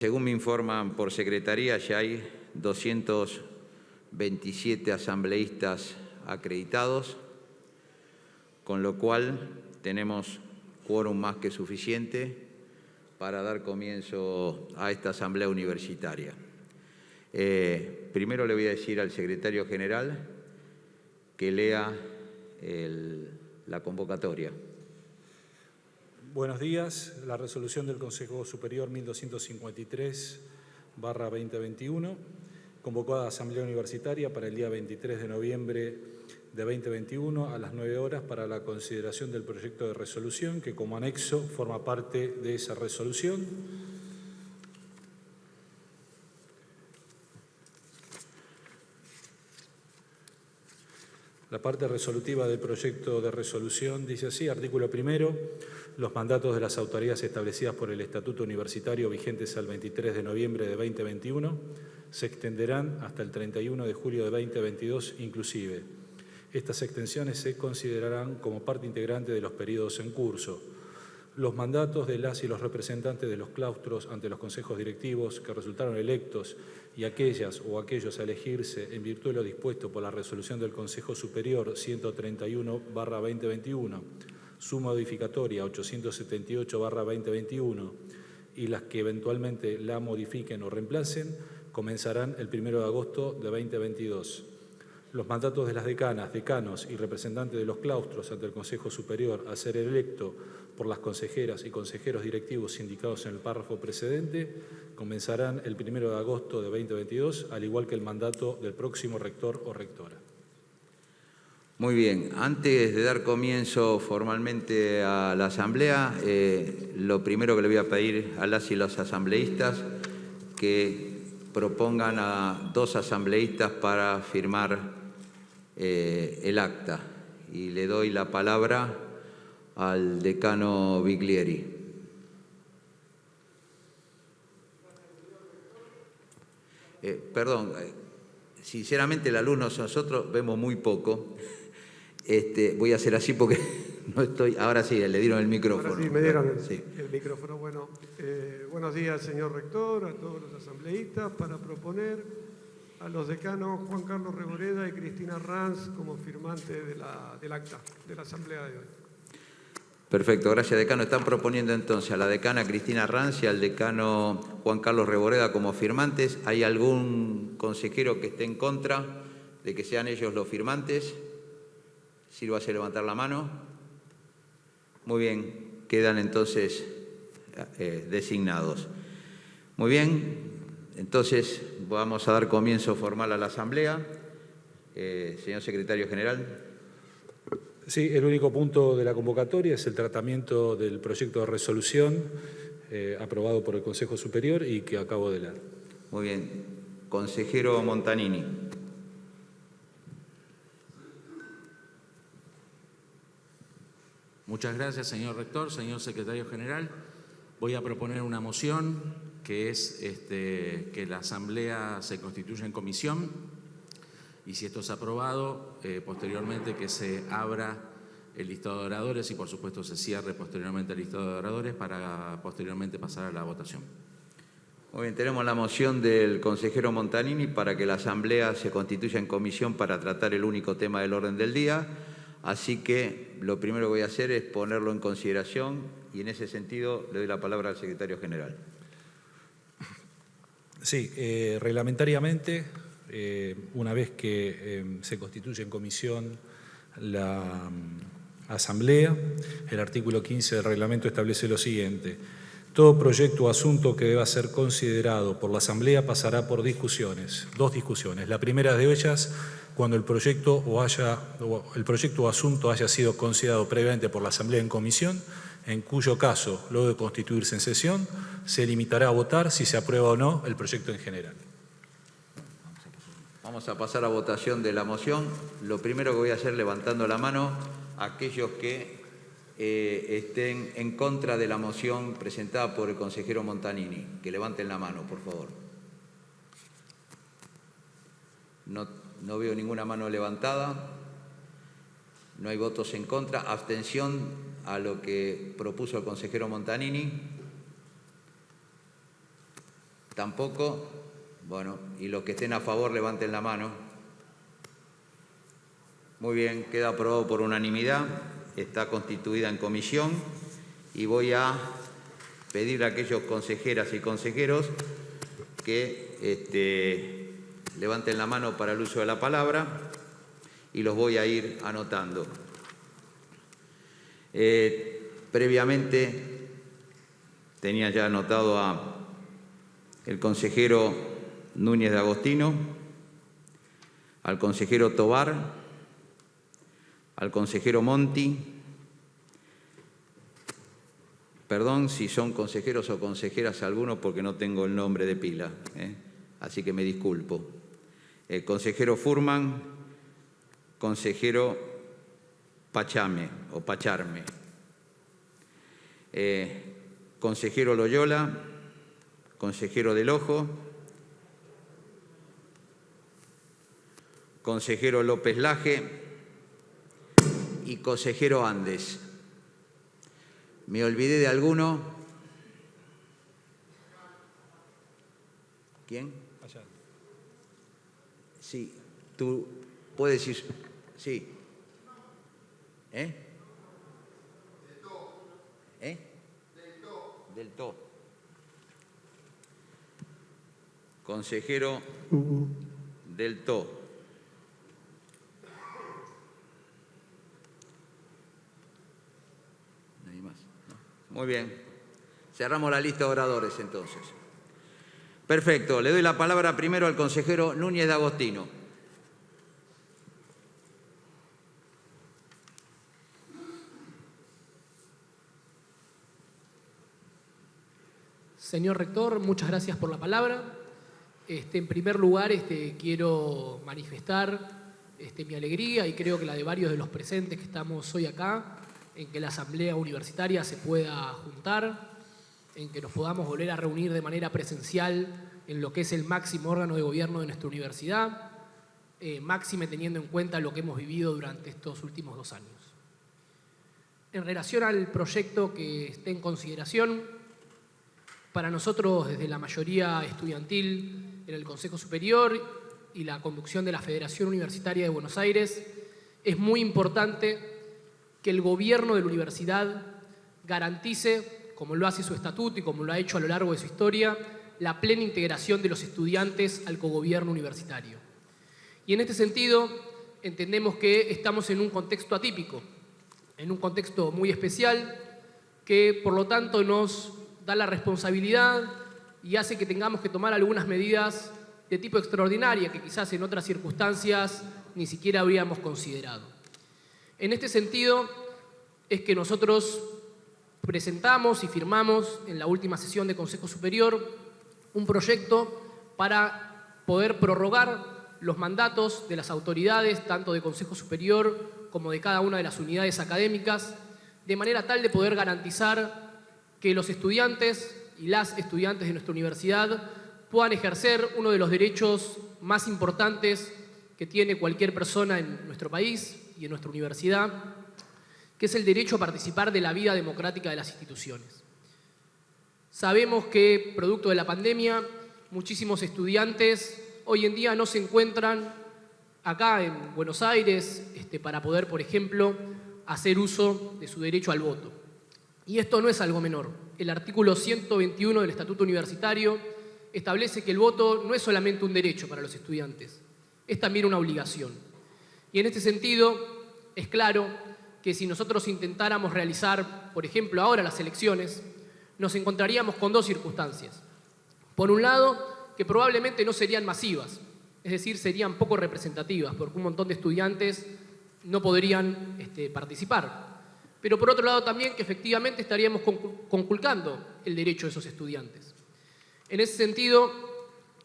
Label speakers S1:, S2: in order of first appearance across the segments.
S1: Según me informan por secretaría, ya hay 227 asambleístas acreditados, con lo cual tenemos quórum más que suficiente para dar comienzo a esta asamblea universitaria. Primero le voy a decir al secretario general que lea la convocatoria.
S2: Buenos días. La resolución del Consejo Superior 1253/2021 convocó a la Asamblea Universitaria para el día 23 de noviembre de 2021 a las 9 horas para la consideración del proyecto de resolución que como anexo forma parte de esa resolución. La parte resolutiva del proyecto de resolución dice así: artículo primero. Los mandatos de las autoridades establecidas por el Estatuto Universitario vigentes al 23 de noviembre de 2021 se extenderán hasta el 31 de julio de 2022 inclusive. Estas extensiones se considerarán como parte integrante de los periodos en curso. Los mandatos de las y los representantes de los claustros ante los consejos directivos que resultaron electos y aquellas o aquellos a elegirse en virtud de lo dispuesto por la resolución del Consejo Superior 131/2021, su modificatoria 878/2021 y las que eventualmente la modifiquen o reemplacen, comenzarán el 1 de agosto de 2022. Los mandatos de las decanas, decanos y representantes de los claustros ante el Consejo Superior a ser electo por las consejeras y consejeros directivos indicados en el párrafo precedente comenzarán el 1 de agosto de 2022, al igual que el mandato del próximo rector o rectora.
S1: Muy bien. Antes de dar comienzo formalmente a la asamblea, lo primero que le voy a pedir a las y los asambleístas que propongan a 2 asambleístas para firmar el acta. Y le doy la palabra al decano Biglieri. Perdón, sinceramente la luz nosotros vemos muy poco. Voy a hacer así porque no estoy... Ahora sí, le dieron el micrófono.
S3: Ahora sí, me dieron el micrófono. Bueno, buenos días, señor rector, a todos los asambleístas, para proponer a los decanos Juan Carlos Reboreda y Cristina Ranz como firmantes del acta de la asamblea de hoy.
S1: Perfecto, gracias, decano. Están proponiendo entonces a la decana Cristina Ranz y al decano Juan Carlos Reboreda como firmantes. ¿Hay algún consejero que esté en contra de que sean ellos los firmantes? Sírvase levantar la mano. Muy bien, quedan entonces designados. Muy bien, entonces vamos a dar comienzo formal a la asamblea. Señor secretario general.
S2: Sí, el único punto de la convocatoria es el tratamiento del proyecto de resolución aprobado por el Consejo Superior y que acabo de leer.
S1: Muy bien. Consejero Montanini.
S4: Muchas gracias, señor rector, señor secretario general. Voy a proponer una moción que es que la asamblea se constituya en comisión y, si esto es aprobado, posteriormente que se abra el listado de oradores y, por supuesto, se cierre posteriormente el listado de oradores para posteriormente pasar a la votación.
S1: Muy bien, tenemos la moción del consejero Montanini para que la asamblea se constituya en comisión para tratar el único tema del orden del día. Así que lo primero que voy a hacer es ponerlo en consideración y en ese sentido le doy la palabra al secretario general.
S2: Sí, reglamentariamente, una vez que se constituye en comisión la asamblea, el artículo 15 del reglamento establece lo siguiente: todo proyecto o asunto que deba ser considerado por la asamblea pasará por discusiones, 2 discusiones. La primera de ellas, cuando el proyecto o asunto haya sido considerado previamente por la asamblea en comisión, en cuyo caso, luego de constituirse en sesión, se limitará a votar si se aprueba o no el proyecto en general.
S1: Vamos a pasar a votación de la moción. Lo primero que voy a hacer, levantando la mano, aquellos que estén en contra de la moción presentada por el consejero Montanini, que levanten la mano, por favor. No veo ninguna mano levantada. No hay votos en contra. Abstención a lo que propuso el consejero Montanini. Tampoco. Bueno, y los que estén a favor levanten la mano. Muy bien, queda aprobado por unanimidad. Está constituida en comisión y voy a pedir a aquellos consejeras y consejeros que levanten la mano para el uso de la palabra y los voy a ir anotando. Previamente tenía ya anotado a el consejero Núñez de Agostino, al consejero Tobar, al consejero Monti. Perdón si son consejeros o consejeras algunos porque no tengo el nombre de pila, así que me disculpo. El consejero Furman, consejero Pachame o Pacharme, consejero Loyola, consejero Del Ojo, consejero López Laje y consejero Andes. ¿Me olvidé de alguno? ¿Quién?
S2: Allá.
S1: Sí, tú puedes decir... Sí. Del To. Consejero Del To. Nadie más. ¿No? Muy bien. Cerramos la lista de oradores entonces. Perfecto. Le doy la palabra primero al consejero Núñez de Agostino.
S5: Señor rector, muchas gracias por la palabra. En primer lugar, quiero manifestar mi alegría y creo que la de varios de los presentes que estamos hoy acá, en que la Asamblea Universitaria se pueda juntar, en que nos podamos volver a reunir de manera presencial en lo que es el máximo órgano de gobierno de nuestra universidad, máxime teniendo en cuenta lo que hemos vivido durante estos últimos 2 años. En relación al proyecto que esté en consideración, para nosotros, desde la mayoría estudiantil en el Consejo Superior y la conducción de la Federación Universitaria de Buenos Aires, es muy importante que el gobierno de la universidad garantice, como lo hace su estatuto y como lo ha hecho a lo largo de su historia, la plena integración de los estudiantes al cogobierno universitario. Y en este sentido, entendemos que estamos en un contexto atípico, en un contexto muy especial, que por lo tanto nos da la responsabilidad y hace que tengamos que tomar algunas medidas de tipo extraordinaria que quizás en otras circunstancias ni siquiera habríamos considerado. En este sentido es que nosotros presentamos y firmamos en la última sesión de Consejo Superior un proyecto para poder prorrogar los mandatos de las autoridades, tanto de Consejo Superior como de cada una de las unidades académicas, de manera tal de poder garantizar que los estudiantes y las estudiantes de nuestra universidad puedan ejercer uno de los derechos más importantes que tiene cualquier persona en nuestro país y en nuestra universidad, que es el derecho a participar de la vida democrática de las instituciones. Sabemos que, producto de la pandemia, muchísimos estudiantes hoy en día no se encuentran acá en Buenos Aires para poder, por ejemplo, hacer uso de su derecho al voto. Y esto no es algo menor. El artículo 121 del Estatuto Universitario establece que el voto no es solamente un derecho para los estudiantes, es también una obligación. Y en este sentido, es claro que si nosotros intentáramos realizar, por ejemplo, ahora las elecciones, nos encontraríamos con 2 circunstancias. Por un lado, que probablemente no serían masivas, es decir, serían poco representativas, porque un montón de estudiantes no podrían participar. Pero por otro lado también que efectivamente estaríamos conculcando el derecho de esos estudiantes. En ese sentido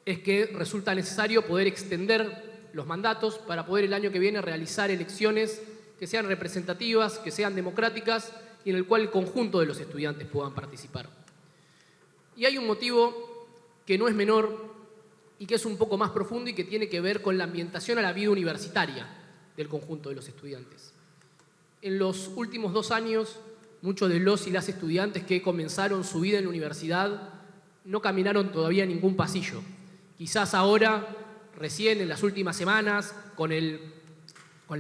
S5: es que resulta necesario poder extender los mandatos para poder el año que viene realizar elecciones que sean representativas, que sean democráticas y en el cual el conjunto de los estudiantes puedan participar. Y hay un motivo que no es menor y que es un poco más profundo y que tiene que ver con la ambientación a la vida universitaria del conjunto de los estudiantes. En los últimos 2 años, muchos de los y las estudiantes que comenzaron su vida en la universidad no caminaron todavía ningún pasillo. Quizás ahora, recién en las últimas semanas, con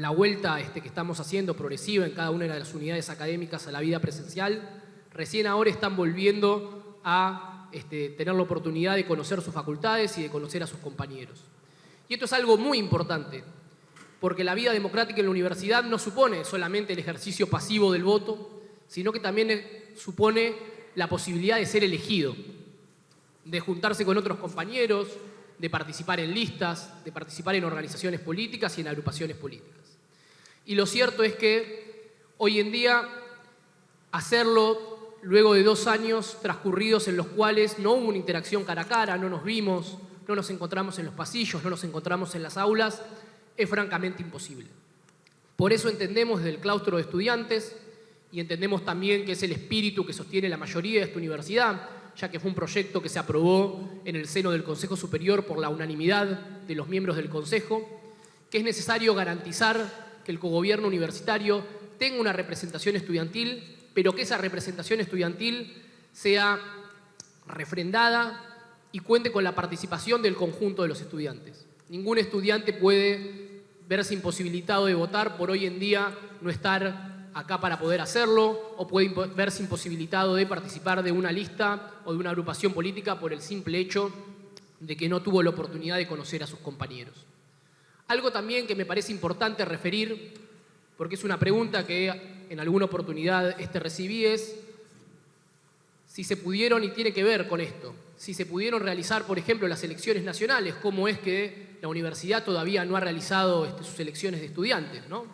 S5: la vuelta que estamos haciendo progresiva en cada una de las unidades académicas a la vida presencial, recién ahora están volviendo a tener la oportunidad de conocer sus facultades y de conocer a sus compañeros. Y esto es algo muy importante, porque la vida democrática en la universidad no supone solamente el ejercicio pasivo del voto, sino que también supone la posibilidad de ser elegido, de juntarse con otros compañeros, de participar en listas, de participar en organizaciones políticas y en agrupaciones políticas. Y lo cierto es que hoy en día hacerlo luego de 2 años transcurridos en los cuales no hubo una interacción cara a cara, no nos vimos, no nos encontramos en los pasillos, no nos encontramos en las aulas, es francamente imposible. Por eso entendemos desde el claustro de estudiantes y entendemos también que es el espíritu que sostiene la mayoría de esta universidad, ya que fue un proyecto que se aprobó en el seno del Consejo Superior por la unanimidad de los miembros del Consejo, que es necesario garantizar que el cogobierno universitario tenga una representación estudiantil, pero que esa representación estudiantil sea refrendada y cuente con la participación del conjunto de los estudiantes. Ningún estudiante puede verse imposibilitado de votar por hoy en día no estar acá para poder hacerlo, o puede verse imposibilitado de participar de una lista o de una agrupación política por el simple hecho de que no tuvo la oportunidad de conocer a sus compañeros. Algo también que me parece importante referir, porque es una pregunta que en alguna oportunidad recibí, es si se pudieron, y tiene que ver con esto, si se pudieron realizar, por ejemplo, las elecciones nacionales, cómo es que la universidad todavía no ha realizado sus elecciones de estudiantes, ¿no?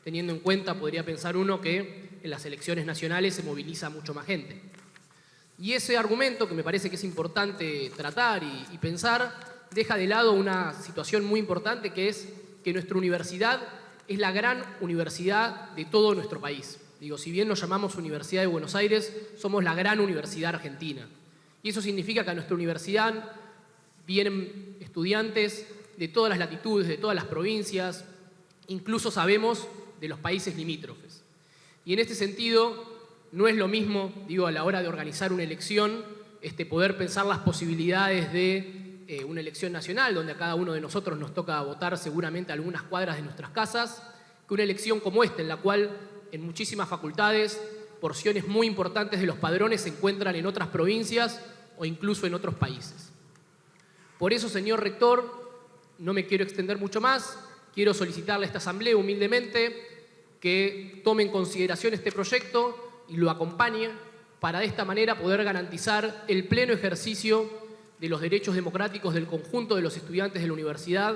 S5: Teniendo en cuenta, podría pensar uno, que en las elecciones nacionales se moviliza mucho más gente. Y ese argumento, que me parece que es importante tratar y pensar, deja de lado una situación muy importante, que es que nuestra universidad es la gran universidad de todo nuestro país. Digo, si bien nos llamamos Universidad de Buenos Aires, somos la gran universidad argentina. Y eso significa que a nuestra universidad vienen estudiantes de todas las latitudes, de todas las provincias, incluso sabemos de los países limítrofes. Y en este sentido, no es lo mismo, digo, a la hora de organizar una elección, poder pensar las posibilidades de una elección nacional, donde a cada uno de nosotros nos toca votar seguramente a algunas cuadras de nuestras casas, que una elección como esta, en la cual en muchísimas facultades porciones muy importantes de los padrones se encuentran en otras provincias o incluso en otros países. Por eso, señor rector, no me quiero extender mucho más, quiero solicitarle a esta asamblea humildemente que tome en consideración este proyecto y lo acompañe para de esta manera poder garantizar el pleno ejercicio de los derechos democráticos del conjunto de los estudiantes de la universidad,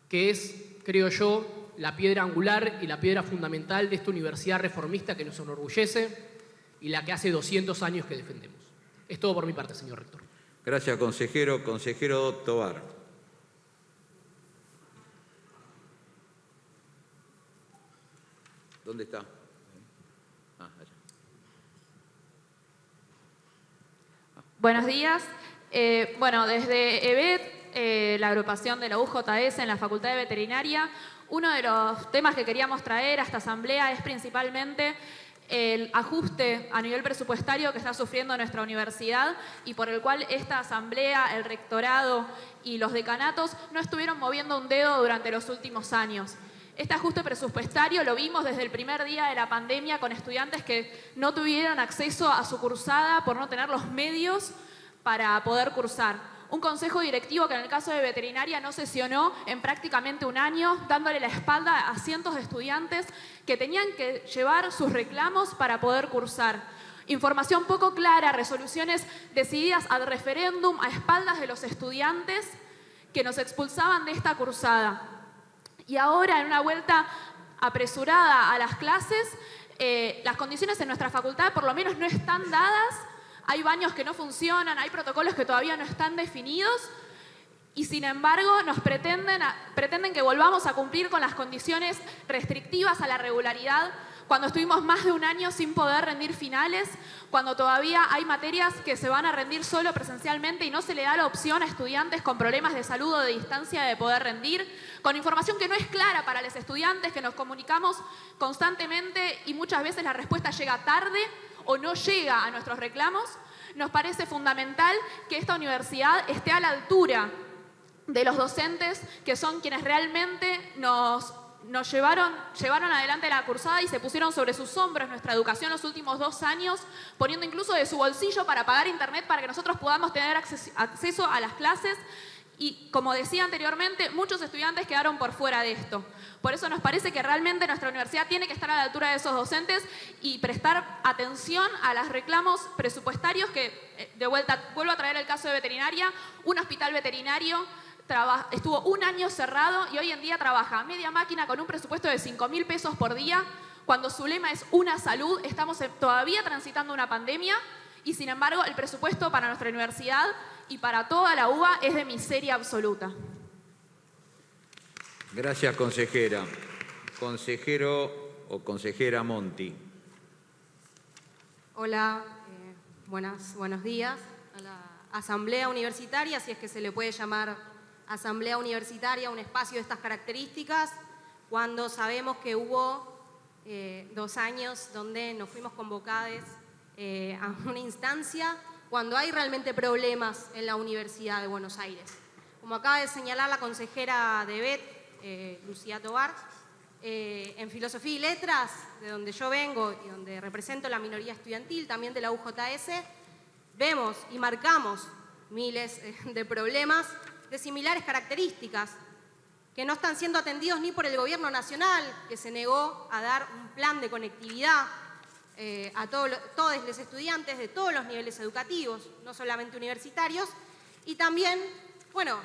S5: que es, creo yo, la piedra angular y la piedra fundamental de esta universidad reformista que nos enorgullece y la que hace 200 años que defendemos. Es todo por mi parte, señor rector.
S1: Gracias, consejero. Consejero Tovar. ¿Dónde está? Ah, allá.
S6: Buenos días. Bueno, desde EBET, la agrupación de la UJS en la Facultad de Veterinaria, uno de los temas que queríamos traer a esta asamblea es principalmente el ajuste a nivel presupuestario que está sufriendo nuestra universidad y por el cual esta asamblea, el rectorado y los decanatos no estuvieron moviendo un dedo durante los últimos años. Este ajuste presupuestario lo vimos desde el primer día de la pandemia con estudiantes que no tuvieron acceso a su cursada por no tener los medios para poder cursar. Un consejo directivo que en el caso de veterinaria no sesionó en prácticamente un año, dándole la espalda a cientos de estudiantes que tenían que llevar sus reclamos para poder cursar. Información poco clara, resoluciones decididas ad referéndum a espaldas de los estudiantes que nos expulsaban de esta cursada. Y ahora, en una vuelta apresurada a las clases, las condiciones en nuestra facultad por lo menos no están dadas. Hay baños que no funcionan, hay protocolos que todavía no están definidos y sin embargo nos pretenden que volvamos a cumplir con las condiciones restrictivas a la regularidad cuando estuvimos más de un año sin poder rendir finales, cuando todavía hay materias que se van a rendir solo presencialmente y no se le da la opción a estudiantes con problemas de salud o de distancia de poder rendir, con información que no es clara para los estudiantes, que nos comunicamos constantemente y muchas veces la respuesta llega tarde o no llega a nuestros reclamos, nos parece fundamental que esta universidad esté a la altura de los docentes que son quienes realmente nos llevaron adelante la cursada y se pusieron sobre sus hombros nuestra educación los últimos 2 años, poniendo incluso de su bolsillo para pagar internet para que nosotros podamos tener acceso a las clases. Y como decía anteriormente, muchos estudiantes quedaron por fuera de esto. Por eso nos parece que realmente nuestra universidad tiene que estar a la altura de esos docentes y prestar atención a los reclamos presupuestarios que, de vuelta, vuelvo a traer el caso de veterinaria, un hospital veterinario estuvo 1 año cerrado y hoy en día trabaja a media máquina con un presupuesto de 5.000 pesos por día, cuando su lema es una salud. Estamos todavía transitando una pandemia y sin embargo el presupuesto para nuestra universidad y para toda la UBA es de miseria absoluta.
S1: Gracias, consejera. Consejero o consejera Monti.
S7: Hola, buenos días a la Asamblea Universitaria, si es que se le puede llamar Asamblea Universitaria un espacio de estas características, cuando sabemos que hubo 2 años donde nos fuimos convocados a una instancia cuando hay realmente problemas en la Universidad de Buenos Aires. Como acaba de señalar la consejera de EBET, Lucía Tobar, en Filosofía y Letras, de donde yo vengo y donde represento la minoría estudiantil, también de la UJS, vemos y marcamos miles de problemas de similares características, que no están siendo atendidos ni por el Gobierno Nacional, que se negó a dar un plan de conectividad a todos los estudiantes de todos los niveles educativos, no solamente universitarios, y también, bueno,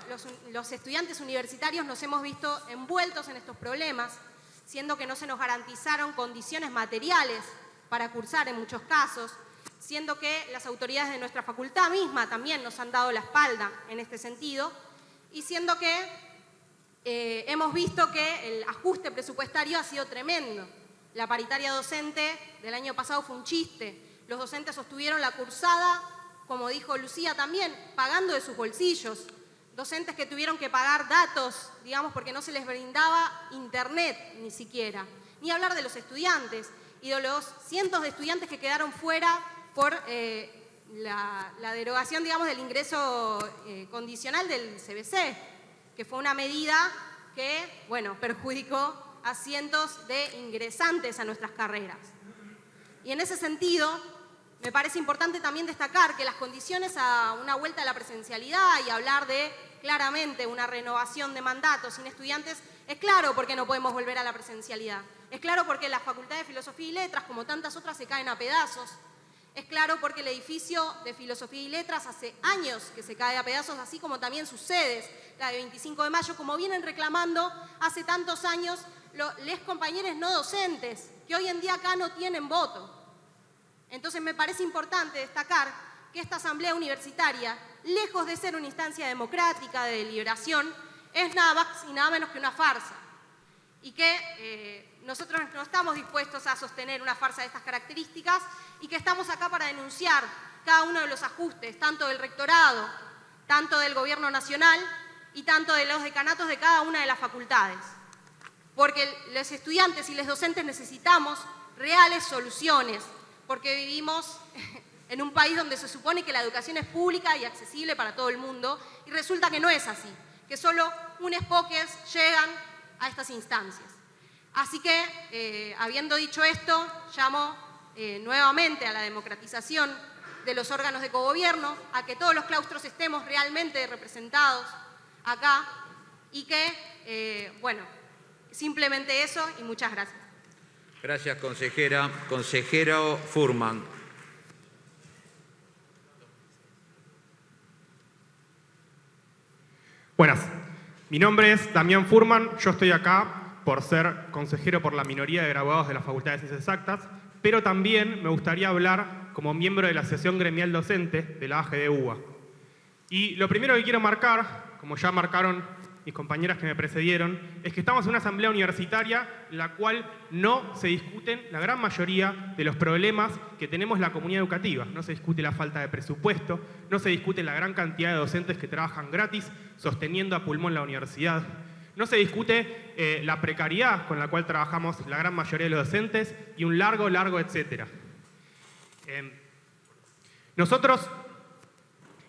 S7: los estudiantes universitarios nos hemos visto envueltos en estos problemas, siendo que no se nos garantizaron condiciones materiales para cursar en muchos casos, siendo que las autoridades de nuestra facultad misma también nos han dado la espalda en este sentido, y siendo que hemos visto que el ajuste presupuestario ha sido tremendo. La paritaria docente del año pasado fue un chiste. Los docentes sostuvieron la cursada, como dijo Lucía también, pagando de sus bolsillos. Docentes que tuvieron que pagar datos, digamos, porque no se les brindaba internet ni siquiera. Ni hablar de los estudiantes y de los cientos de estudiantes que quedaron fuera por la derogación, digamos, del ingreso condicional del CBC, que fue una medida que, bueno, perjudicó a cientos de ingresantes a nuestras carreras. Y en ese sentido, me parece importante también destacar que las condiciones a una vuelta a la presencialidad y hablar de claramente una renovación de mandatos sin estudiantes, es claro por qué no podemos volver a la presencialidad. Es claro porque la Facultad de Filosofía y Letras, como tantas otras, se caen a pedazos. Es claro porque el edificio de Filosofía y Letras hace años que se cae a pedazos, así como también sus sedes, la de 25 de mayo, como vienen reclamando hace tantos años les compañeros no docentes, que hoy en día acá no tienen voto. Entonces me parece importante destacar que esta asamblea universitaria, lejos de ser una instancia democrática de deliberación, es nada más y nada menos que una farsa. Y que nosotros no estamos dispuestos a sostener una farsa de estas características y que estamos acá para denunciar cada uno de los ajustes, tanto del rectorado, tanto del Gobierno Nacional y tanto de los decanatos de cada una de las facultades. Porque los estudiantes y los docentes necesitamos reales soluciones, porque vivimos en un país donde se supone que la educación es pública y accesible para todo el mundo, y resulta que no es así, que solo unos pocos llegan a estas instancias. Así que, habiendo dicho esto, llamo nuevamente a la democratización de los órganos de cogobierno, a que todos los claustros estemos realmente representados acá y que, bueno, simplemente eso y muchas gracias.
S1: Gracias, consejera. Consejero Furman.
S8: Buenas, mi nombre es Damián Furman, yo estoy acá por ser consejero por la minoría de graduados de la Facultad de Ciencias Exactas, pero también me gustaría hablar como miembro de la Asociación Gremial Docente de la AGD-UBA. Y lo primero que quiero marcar, como ya marcaron mis compañeras que me precedieron, es que estamos en una asamblea universitaria en la cual no se discuten la gran mayoría de los problemas que tenemos la comunidad educativa. No se discute la falta de presupuesto, no se discute la gran cantidad de docentes que trabajan gratis, sosteniendo a pulmón la universidad. No se discute la precariedad con la cual trabajamos la gran mayoría de los docentes y un largo etcétera. Nosotros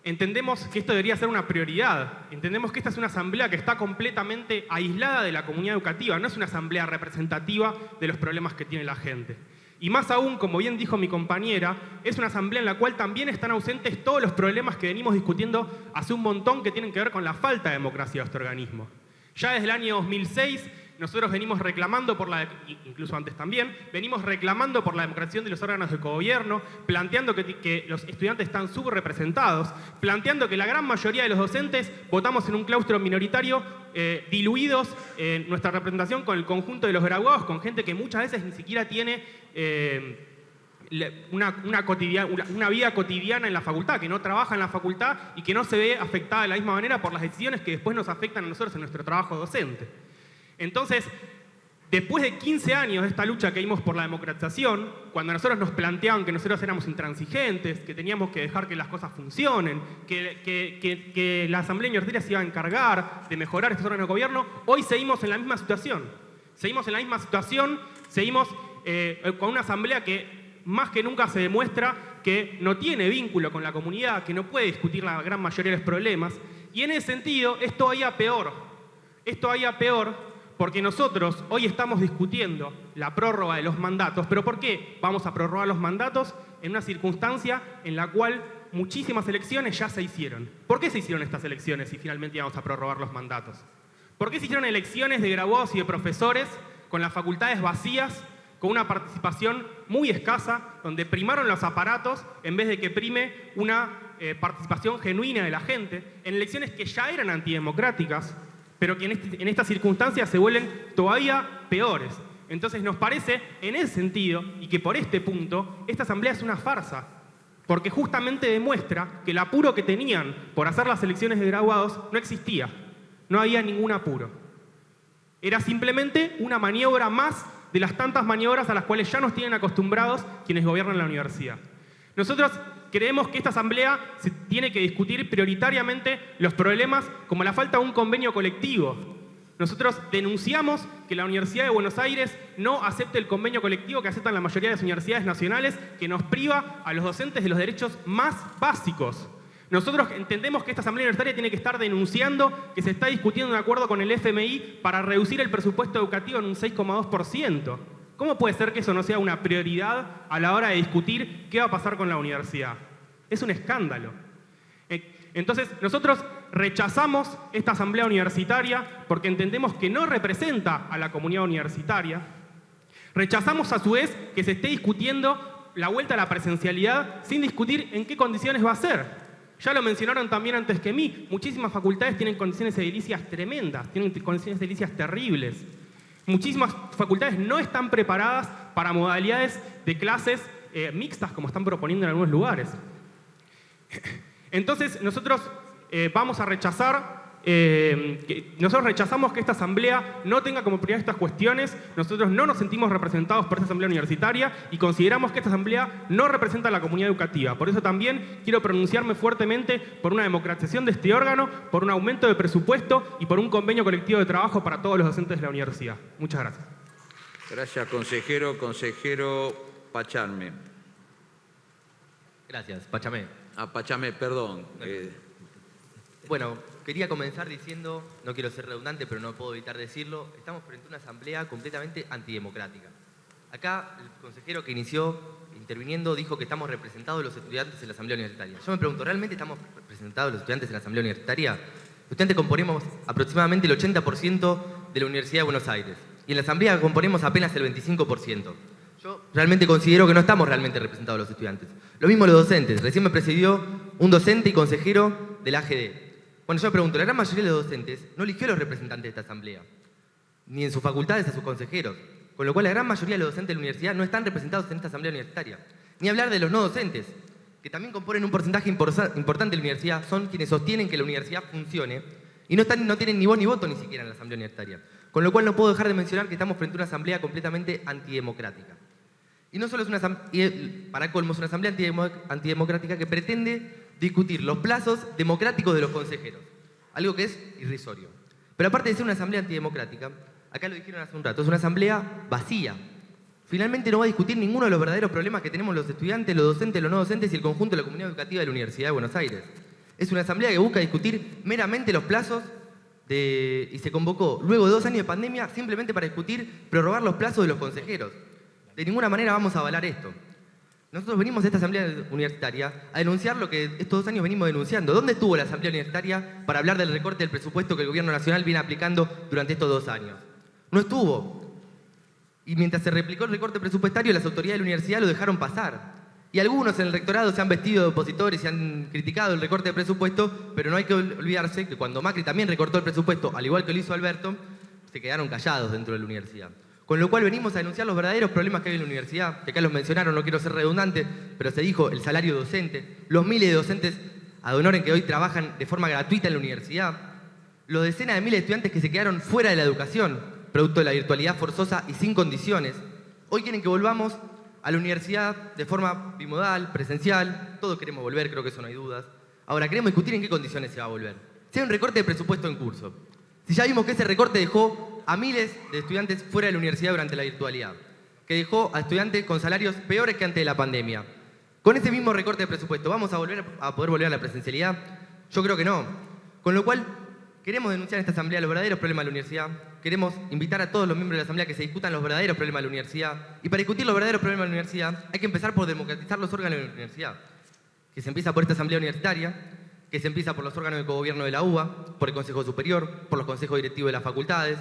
S8: entendemos que esto debería ser una prioridad. Entendemos que esta es una asamblea que está completamente aislada de la comunidad educativa. No es una asamblea representativa de los problemas que tiene la gente. Y más aún, como bien dijo mi compañera, es una asamblea en la cual también están ausentes todos los problemas que venimos discutiendo hace un montón que tienen que ver con la falta de democracia de este organismo. Ya desde el año 2006 nosotros venimos reclamando incluso antes también, venimos reclamando por la democratización de los órganos de cogobierno, planteando que los estudiantes están subrepresentados, planteando que la gran mayoría de los docentes votamos en un claustro minoritario, diluidos en nuestra representación con el conjunto de los graduados, con gente que muchas veces ni siquiera tiene una vida cotidiana en la facultad, que no trabaja en la facultad y que no se ve afectada de la misma manera por las decisiones que después nos afectan a nosotros en nuestro trabajo docente. Entonces, después de 15 años de esta lucha que dimos por la democratización, cuando nosotros nos planteaban que nosotros éramos intransigentes, que teníamos que dejar que las cosas funcionen, que la Asamblea Universitaria se iba a encargar de mejorar estos órganos de gobierno, hoy seguimos en la misma situación. Seguimos en la misma situación, seguimos con una asamblea que más que nunca se demuestra que no tiene vínculo con la comunidad, que no puede discutir la gran mayoría de los problemas. Y en ese sentido, es todavía peor. Es todavía peor porque nosotros hoy estamos discutiendo la prórroga de los mandatos. ¿Pero por qué vamos a prorrogar los mandatos en una circunstancia en la cual muchísimas elecciones ya se hicieron? ¿Por qué se hicieron estas elecciones si finalmente íbamos a prorrogar los mandatos? ¿Por qué se hicieron elecciones de graduados y de profesores con las facultades vacías, con una participación muy escasa, donde primaron los aparatos en vez de que prime una participación genuina de la gente, en elecciones que ya eran antidemocráticas, pero que en estas circunstancias se vuelven todavía peores? Entonces nos parece, en ese sentido, y que por este punto, esta asamblea es una farsa, porque justamente demuestra que el apuro que tenían por hacer las elecciones de graduados no existía, no había ningún apuro. Era simplemente una maniobra más de las tantas maniobras a las cuales ya nos tienen acostumbrados quienes gobiernan la universidad. Nosotros creemos que esta asamblea se tiene que discutir prioritariamente los problemas como la falta de un convenio colectivo. Nosotros denunciamos que la Universidad de Buenos Aires no acepte el convenio colectivo que aceptan la mayoría de las universidades nacionales, que nos priva a los docentes de los derechos más básicos. Nosotros entendemos que esta Asamblea Universitaria tiene que estar denunciando que se está discutiendo un acuerdo con el FMI para reducir el presupuesto educativo en un 6,2%. ¿Cómo puede ser que eso no sea una prioridad a la hora de discutir qué va a pasar con la universidad? Es un escándalo. Entonces, nosotros rechazamos esta asamblea universitaria porque entendemos que no representa a la comunidad universitaria. Rechazamos a su vez que se esté discutiendo la vuelta a la presencialidad sin discutir en qué condiciones va a ser. Ya lo mencionaron también antes que mí, muchísimas facultades tienen condiciones edilicias tremendas, tienen condiciones edilicias terribles. Muchísimas facultades no están preparadas para modalidades de clases mixtas como están proponiendo en algunos lugares. Entonces, nosotros vamos a rechazar, nosotros rechazamos que esta asamblea no tenga como prioridad estas cuestiones. Nosotros no nos sentimos representados por esta asamblea universitaria y consideramos que esta asamblea no representa a la comunidad educativa. Por eso también quiero pronunciarme fuertemente por una democratización de este órgano, por un aumento de presupuesto y por un convenio colectivo de trabajo para todos los docentes de la universidad. Muchas gracias.
S1: Gracias, consejero. Consejero Pachamé.
S9: Gracias, Pachamé.
S1: Pachamé, perdón.
S9: Bueno, quería comenzar diciendo, no quiero ser redundante, pero no puedo evitar decirlo, estamos frente a una asamblea completamente antidemocrática. Acá el consejero que inició interviniendo dijo que estamos representados los estudiantes en la asamblea universitaria. Yo me pregunto, ¿realmente estamos representados los estudiantes en la asamblea universitaria? Los estudiantes componemos aproximadamente el 80% de la Universidad de Buenos Aires y en la asamblea componemos apenas el 25%. Yo realmente considero que no estamos realmente representados los estudiantes. Lo mismo los docentes. Recién me presidió un docente y consejero de la AGD. Bueno, yo me pregunto, la gran mayoría de los docentes no eligió a los representantes de esta asamblea, ni en sus facultades a sus consejeros, con lo cual la gran mayoría de los docentes de la universidad no están representados en esta asamblea universitaria. Ni hablar de los no docentes, que también componen un porcentaje importante de la universidad, son quienes sostienen que la universidad funcione y no tienen ni voz ni voto ni siquiera en la asamblea universitaria. Con lo cual no puedo dejar de mencionar que estamos frente a una asamblea completamente antidemocrática. Y no solo es una para colmo, es una asamblea antidemocrática que pretende discutir los plazos democráticos de los consejeros, algo que es irrisorio. Pero aparte de ser una asamblea antidemocrática, acá lo dijeron hace un rato, es una asamblea vacía. finalmente no va a discutir ninguno de los verdaderos problemas que tenemos los estudiantes, los docentes, los no docentes y el conjunto de la comunidad educativa de la Universidad de Buenos Aires. Es una asamblea que busca discutir meramente los plazos y se convocó luego de 2 años de pandemia simplemente para discutir prorrogar los plazos de los consejeros. De ninguna manera vamos a avalar esto. Nosotros venimos a esta asamblea universitaria a denunciar lo que estos 2 años venimos denunciando. ¿Dónde estuvo la asamblea universitaria para hablar del recorte del presupuesto que el gobierno nacional viene aplicando durante estos 2 años? No estuvo. Y mientras se replicó el recorte presupuestario, las autoridades de la universidad lo dejaron pasar. Y algunos en el rectorado se han vestido de opositores y han criticado el recorte de presupuesto, pero no hay que olvidarse que cuando Macri también recortó el presupuesto, al igual que lo hizo Alberto, se quedaron callados dentro de la universidad. Con lo cual venimos a denunciar los verdaderos problemas que hay en la universidad, que acá los mencionaron, no quiero ser redundante, pero se dijo el salario docente, los miles de docentes ad honorem que hoy trabajan de forma gratuita en la universidad, los decenas de miles de estudiantes que se quedaron fuera de la educación, producto de la virtualidad forzosa y sin condiciones. Hoy quieren que volvamos a la universidad de forma bimodal, presencial, todos queremos volver, creo que eso no hay dudas. Ahora, queremos discutir en qué condiciones se va a volver. Si hay un recorte de presupuesto en curso, si ya vimos que ese recorte dejó a miles de estudiantes fuera de la universidad durante la virtualidad, que dejó a estudiantes con salarios peores que antes de la pandemia, con ese mismo recorte de presupuesto, ¿vamos a poder volver a la presencialidad? Yo creo que no. Con lo cual, queremos denunciar en esta asamblea los verdaderos problemas de la universidad, queremos invitar a todos los miembros de la asamblea que se discutan los verdaderos problemas de la universidad, y para discutir los verdaderos problemas de la universidad hay que empezar por democratizar los órganos de la universidad, que se empieza por esta asamblea universitaria, que se empieza por los órganos de cogobierno de la UBA, por el Consejo Superior, por los consejos directivos de las facultades,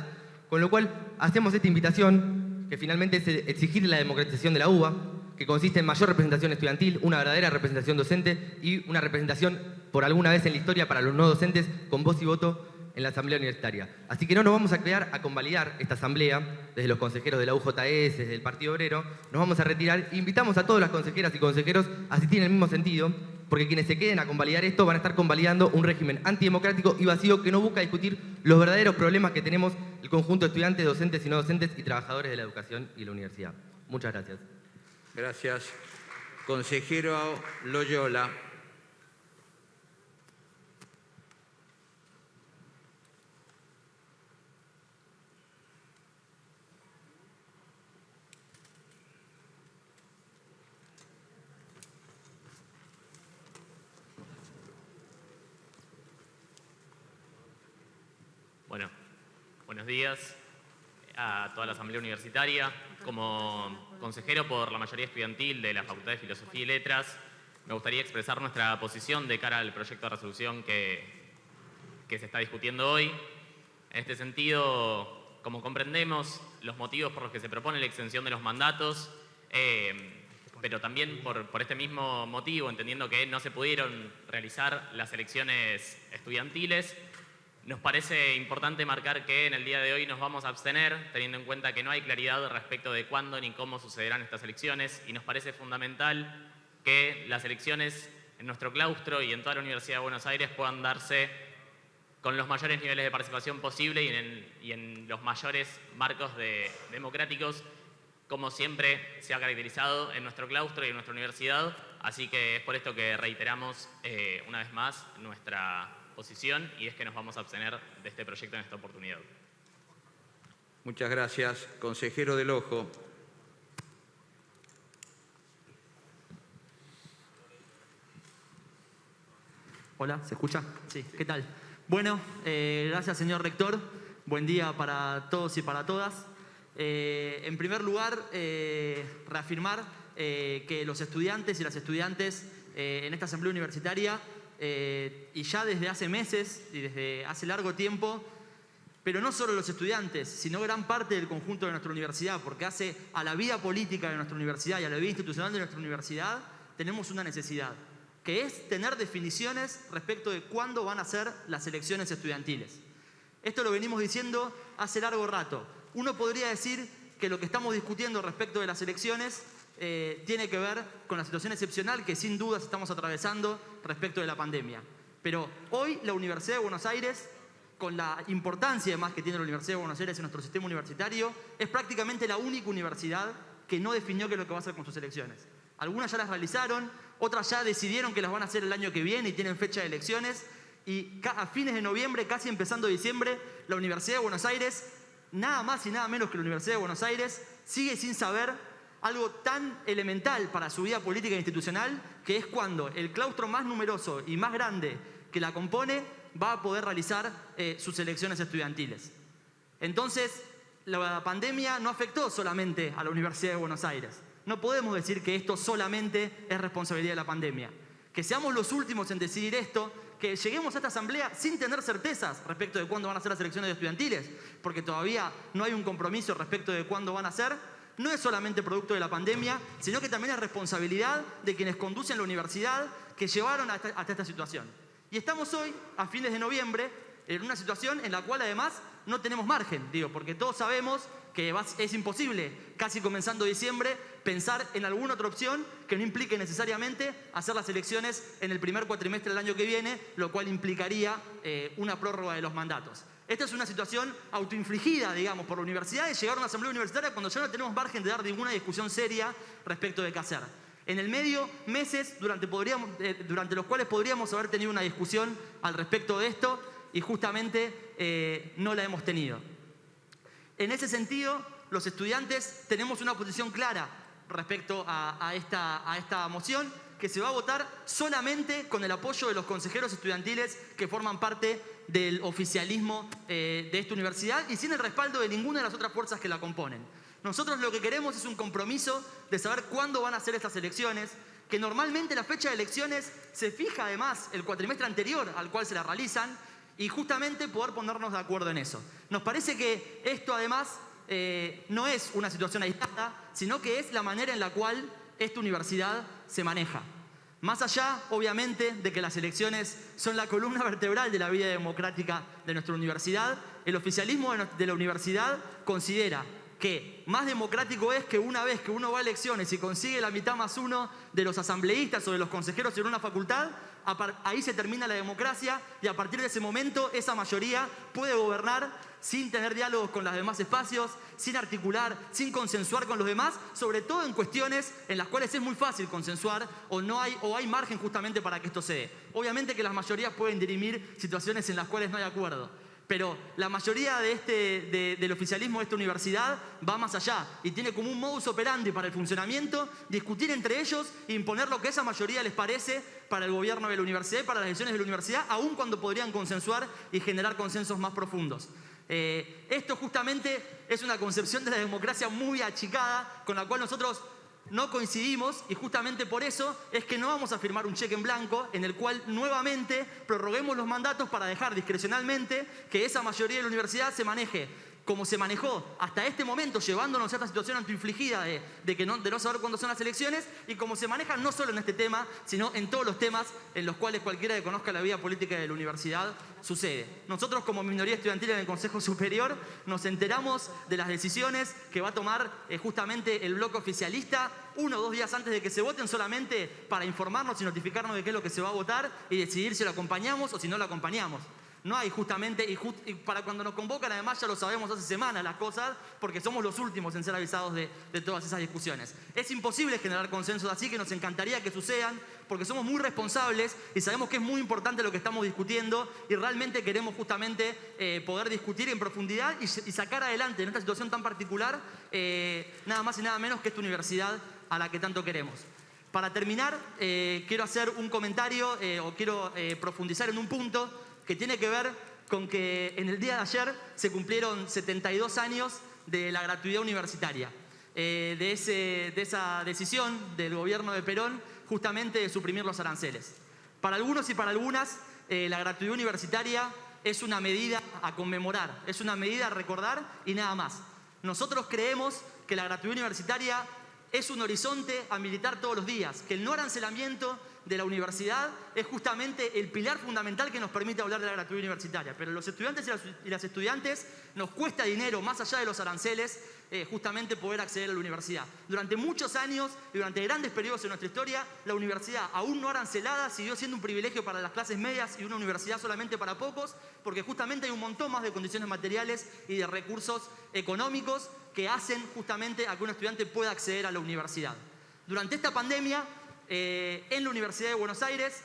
S9: con lo cual hacemos esta invitación que finalmente es exigir la democratización de la UBA, que consiste en mayor representación estudiantil, una verdadera representación docente y una representación por alguna vez en la historia para los no docentes con voz y voto en la asamblea universitaria. Así que no nos vamos a quedar a convalidar esta asamblea desde los consejeros de la UJS, desde el Partido Obrero, nos vamos a retirar e invitamos a todas las consejeras y consejeros a asistir en el mismo sentido, porque quienes se queden a convalidar esto van a estar convalidando un régimen antidemocrático y vacío que no busca discutir los verdaderos problemas que tenemos el conjunto de estudiantes, docentes y no docentes y trabajadores de la educación y la universidad. Muchas gracias.
S1: Gracias. Consejero Loyola.
S10: Bueno, buenos días a toda la Asamblea Universitaria. Como consejero por la mayoría estudiantil de la Facultad de Filosofía y Letras, me gustaría expresar nuestra posición de cara al proyecto de resolución que se está discutiendo hoy. En este sentido, como comprendemos los motivos por los que se propone la extensión de los mandatos, pero también por este mismo motivo, entendiendo que no se pudieron realizar las elecciones estudiantiles, nos parece importante marcar que en el día de hoy nos vamos a abstener, teniendo en cuenta que no hay claridad respecto de cuándo ni cómo sucederán estas elecciones, y nos parece fundamental que las elecciones en nuestro claustro y en toda la Universidad de Buenos Aires puedan darse con los mayores niveles de participación posible y en los mayores marcos democráticos, como siempre se ha caracterizado en nuestro claustro y en nuestra universidad. Así que es por esto que reiteramos una vez más nuestra posición, y es que nos vamos a abstener de este proyecto en esta oportunidad.
S1: Muchas gracias. Consejero del Ojo.
S11: Hola, ¿se escucha? Sí, ¿qué tal? Bueno, gracias señor rector. Buen día para todos y para todas. En primer lugar, reafirmar que los estudiantes y las estudiantes en esta asamblea universitaria y ya desde hace meses y desde hace largo tiempo, pero no solo los estudiantes, sino gran parte del conjunto de nuestra universidad, porque hace a la vida política de nuestra universidad y a la vida institucional de nuestra universidad, tenemos una necesidad, que es tener definiciones respecto de cuándo van a ser las elecciones estudiantiles. Esto lo venimos diciendo hace largo rato. Uno podría decir que lo que estamos discutiendo respecto de las elecciones tiene que ver con la situación excepcional que sin dudas estamos atravesando respecto de la pandemia. Pero hoy la Universidad de Buenos Aires, con la importancia además que tiene la Universidad de Buenos Aires en nuestro sistema universitario, es prácticamente la única universidad que no definió qué es lo que va a hacer con sus elecciones. Algunas ya las realizaron, otras ya decidieron que las van a hacer el año que viene y tienen fecha de elecciones, y a fines de noviembre, casi empezando diciembre, la Universidad de Buenos Aires, nada más y nada menos que la Universidad de Buenos Aires, sigue sin saber algo tan elemental para su vida política e institucional, que es cuando el claustro más numeroso y más grande que la compone va a poder realizar sus elecciones estudiantiles. Entonces, la pandemia no afectó solamente a la Universidad de Buenos Aires. No podemos decir que esto solamente es responsabilidad de la pandemia. Que seamos los últimos en decidir esto, que lleguemos a esta asamblea sin tener certezas respecto de cuándo van a ser las elecciones estudiantiles, porque todavía no hay un compromiso respecto de cuándo van a ser, no es solamente producto de la pandemia, sino que también es responsabilidad de quienes conducen la universidad que llevaron hasta esta situación. Y estamos hoy, a fines de noviembre, en una situación en la cual además no tenemos margen, porque todos sabemos que es imposible, casi comenzando diciembre, pensar en alguna otra opción que no implique necesariamente hacer las elecciones en el primer cuatrimestre del año que viene, lo cual implicaría una prórroga de los mandatos. Esta es una situación autoinfligida, por la universidad, de llegar a una asamblea universitaria cuando ya no tenemos margen de dar ninguna discusión seria respecto de qué hacer. En el medio, meses durante los cuales podríamos haber tenido una discusión al respecto de esto y justamente no la hemos tenido. En ese sentido, los estudiantes tenemos una posición clara respecto a esta moción, que se va a votar solamente con el apoyo de los consejeros estudiantiles que forman parte del oficialismo de esta universidad y sin el respaldo de ninguna de las otras fuerzas que la componen. Nosotros lo que queremos es un compromiso de saber cuándo van a ser estas elecciones, que normalmente la fecha de elecciones se fija además el cuatrimestre anterior al cual se la realizan, y justamente poder ponernos de acuerdo en eso. Nos parece que esto además no es una situación aislada, sino que es la manera en la cual esta universidad se maneja. Más allá, obviamente, de que las elecciones son la columna vertebral de la vida democrática de nuestra universidad, el oficialismo de la universidad considera que más democrático es que una vez que uno va a elecciones y consigue la mitad más uno de los asambleístas o de los consejeros en una facultad, ahí se termina la democracia y a partir de ese momento esa mayoría puede gobernar sin tener diálogos con los demás espacios, sin articular, sin consensuar con los demás, sobre todo en cuestiones en las cuales es muy fácil consensuar o hay margen justamente para que esto se dé. Obviamente que las mayorías pueden dirimir situaciones en las cuales no hay acuerdo, pero la mayoría del oficialismo de esta universidad va más allá y tiene como un modus operandi para el funcionamiento discutir entre ellos e imponer lo que esa mayoría les parece para el gobierno de la universidad y para las decisiones de la universidad, aun cuando podrían consensuar y generar consensos más profundos. Esto justamente es una concepción de la democracia muy achicada con la cual nosotros no coincidimos y justamente por eso es que no vamos a firmar un cheque en blanco en el cual nuevamente prorroguemos los mandatos para dejar discrecionalmente que esa mayoría de la universidad se maneje como se manejó hasta este momento, llevándonos a esta situación autoinfligida de no saber cuándo son las elecciones, y como se maneja no solo en este tema, sino en todos los temas en los cuales cualquiera que conozca la vida política de la universidad sucede. Nosotros como minoría estudiantil en el Consejo Superior nos enteramos de las decisiones que va a tomar justamente el bloque oficialista 1 o 2 días antes de que se voten, solamente para informarnos y notificarnos de qué es lo que se va a votar y decidir si lo acompañamos o si no lo acompañamos. No hay justamente, y para cuando nos convocan además ya lo sabemos hace semanas las cosas, porque somos los últimos en ser avisados de todas esas discusiones. Es imposible generar consensos así, que nos encantaría que sucedan, porque somos muy responsables y sabemos que es muy importante lo que estamos discutiendo y realmente queremos justamente poder discutir en profundidad y sacar adelante en esta situación tan particular nada más y nada menos que esta universidad a la que tanto queremos. Para terminar, quiero hacer un comentario o quiero profundizar en un punto que tiene que ver con que en el día de ayer se cumplieron 72 años de la gratuidad universitaria, de esa decisión del gobierno de Perón justamente de suprimir los aranceles. Para algunos y para algunas, la gratuidad universitaria es una medida a conmemorar, es una medida a recordar y nada más. Nosotros creemos que la gratuidad universitaria es un horizonte a militar todos los días, que el no arancelamiento de la universidad es justamente el pilar fundamental que nos permite hablar de la gratuidad universitaria. Pero los estudiantes y las estudiantes nos cuesta dinero, más allá de los aranceles, justamente poder acceder a la universidad. Durante muchos años y durante grandes periodos en nuestra historia, la universidad, aún no arancelada, siguió siendo un privilegio para las clases medias y una universidad solamente para pocos, porque justamente hay un montón más de condiciones materiales y de recursos económicos que hacen justamente a que un estudiante pueda acceder a la universidad. Durante esta pandemia, en la Universidad de Buenos Aires,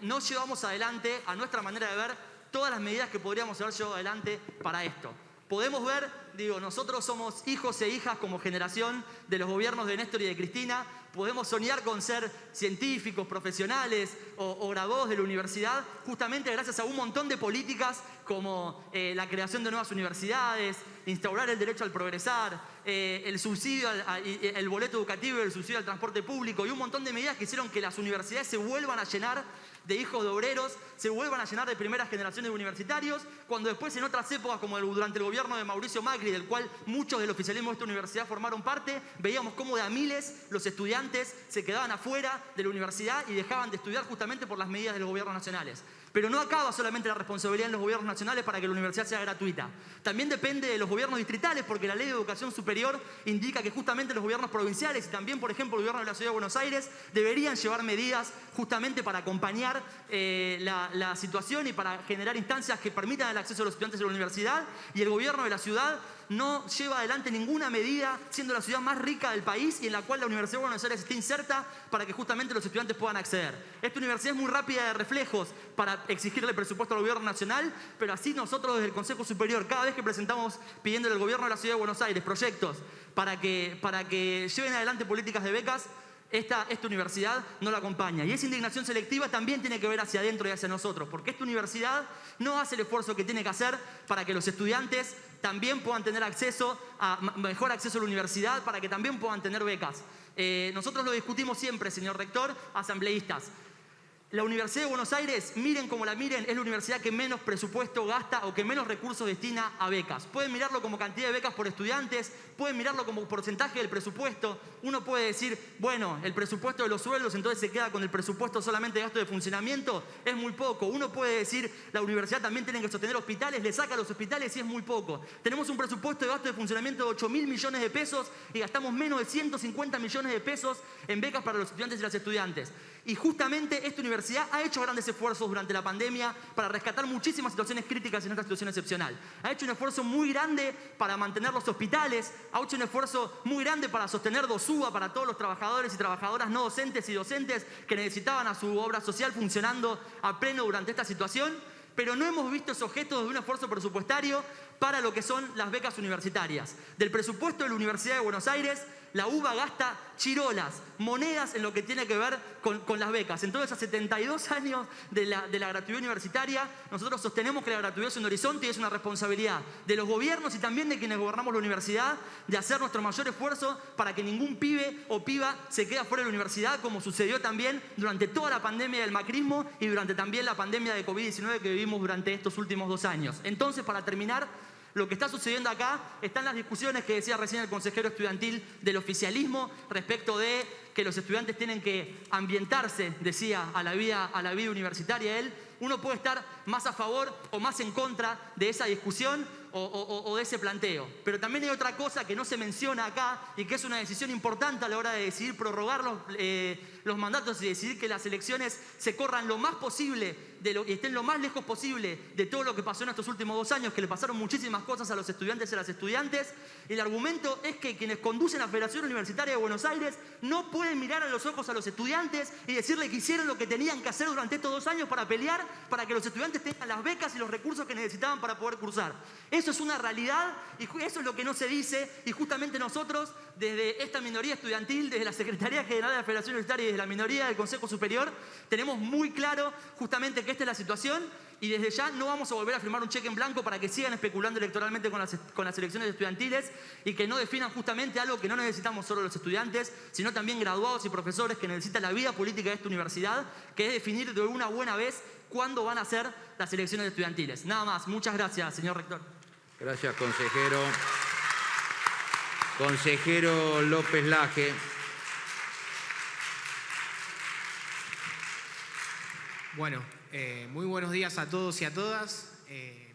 S11: no llevamos adelante, a nuestra manera de ver, todas las medidas que podríamos haber llevado adelante para esto. Podemos ver digo, nosotros somos hijos e hijas como generación de los gobiernos de Néstor y de Cristina. Podemos soñar con ser científicos, profesionales o graduados de la universidad, justamente gracias a un montón de políticas como la creación de nuevas universidades, instaurar el derecho al progresar, el subsidio, el boleto educativo y el subsidio al transporte público y un montón de medidas que hicieron que las universidades se vuelvan a llenar de hijos de obreros, se vuelvan a llenar de primeras generaciones de universitarios, cuando después en otras épocas, como durante el gobierno de Mauricio Macri, del cual muchos del oficialismo de esta universidad formaron parte, veíamos cómo de a miles los estudiantes se quedaban afuera de la universidad y dejaban de estudiar justamente por las medidas de los gobiernos nacionales. Pero no acaba solamente la responsabilidad en los gobiernos nacionales para que la universidad sea gratuita. También depende de los gobiernos distritales, porque la Ley de Educación Superior indica que justamente los gobiernos provinciales y también, por ejemplo, el gobierno de la Ciudad de Buenos Aires deberían llevar medidas justamente para acompañar la situación y para generar instancias que permitan el acceso de los estudiantes a la universidad. Y el gobierno de la ciudad no lleva adelante ninguna medida, siendo la ciudad más rica del país y en la cual la Universidad de Buenos Aires está inserta para que justamente los estudiantes puedan acceder. Esta universidad es muy rápida de reflejos para exigirle presupuesto al gobierno nacional, pero así nosotros desde el Consejo Superior, cada vez que presentamos pidiéndole al gobierno de la Ciudad de Buenos Aires proyectos para que lleven adelante políticas de becas, esta universidad no la acompaña. Y esa indignación selectiva también tiene que ver hacia adentro y hacia nosotros, porque esta universidad no hace el esfuerzo que tiene que hacer para que los estudiantes también puedan tener mejor acceso a la universidad, para que también puedan tener becas. Nosotros lo discutimos siempre, señor rector, asambleístas. La Universidad de Buenos Aires, miren como la miren, es la universidad que menos presupuesto gasta o que menos recursos destina a becas. Pueden mirarlo como cantidad de becas por estudiantes, pueden mirarlo como porcentaje del presupuesto. Uno puede decir, bueno, el presupuesto de los sueldos, entonces se queda con el presupuesto solamente de gasto de funcionamiento, es muy poco. Uno puede decir, la universidad también tiene que sostener hospitales, le saca a los hospitales y es muy poco. Tenemos un presupuesto de gasto de funcionamiento de 8.000 millones de pesos y gastamos menos de 150 millones de pesos en becas para los estudiantes y las estudiantes. Y justamente esta universidad ha hecho grandes esfuerzos durante la pandemia para rescatar muchísimas situaciones críticas en esta situación excepcional. Ha hecho un esfuerzo muy grande para mantener los hospitales, ha hecho un esfuerzo muy grande para sostener DOSUBA para todos los trabajadores y trabajadoras no docentes y docentes que necesitaban a su obra social funcionando a pleno durante esta situación. Pero no hemos visto esos gestos de un esfuerzo presupuestario para lo que son las becas universitarias. Del presupuesto de la Universidad de Buenos Aires, la UBA gasta chirolas, monedas en lo que tiene que ver con las becas. Entonces, a 72 años de la gratuidad universitaria, nosotros sostenemos que la gratuidad es un horizonte y es una responsabilidad de los gobiernos y también de quienes gobernamos la universidad de hacer nuestro mayor esfuerzo para que ningún pibe o piba se quede fuera de la universidad, como sucedió también durante toda la pandemia del macrismo y durante también la pandemia de COVID-19 que vivimos durante estos últimos 2 años. Entonces, para terminar, lo que está sucediendo acá están las discusiones que decía recién el consejero estudiantil del oficialismo respecto de que los estudiantes tienen que ambientarse, decía, a la vida universitaria él. Uno puede estar más a favor o más en contra de esa discusión o de ese planteo. Pero también hay otra cosa que no se menciona acá y que es una decisión importante a la hora de decidir prorrogar los mandatos y decidir que las elecciones se corran lo más posible y estén lo más lejos posible de todo lo que pasó en estos últimos 2 años, que le pasaron muchísimas cosas a los estudiantes y a las estudiantes. Y el argumento es que quienes conducen la Federación Universitaria de Buenos Aires no pueden mirar a los ojos a los estudiantes y decirle que hicieron lo que tenían que hacer durante estos 2 años para pelear para que los estudiantes tengan las becas y los recursos que necesitaban para poder cursar. Eso es una realidad y eso es lo que no se dice, y justamente nosotros, desde esta minoría estudiantil, desde la Secretaría General de la Federación Universitaria y desde la minoría del Consejo Superior, tenemos muy claro justamente que esta es la situación y desde ya no vamos a volver a firmar un cheque en blanco para que sigan especulando electoralmente con las elecciones estudiantiles y que no definan justamente algo que no necesitamos solo los estudiantes, sino también graduados y profesores que necesita la vida política de esta universidad, que es definir de una buena vez cuándo van a ser las elecciones estudiantiles. Nada más. Muchas gracias, señor rector.
S1: Gracias, consejero. Consejero López Laje.
S12: Bueno, muy buenos días a todos y a todas.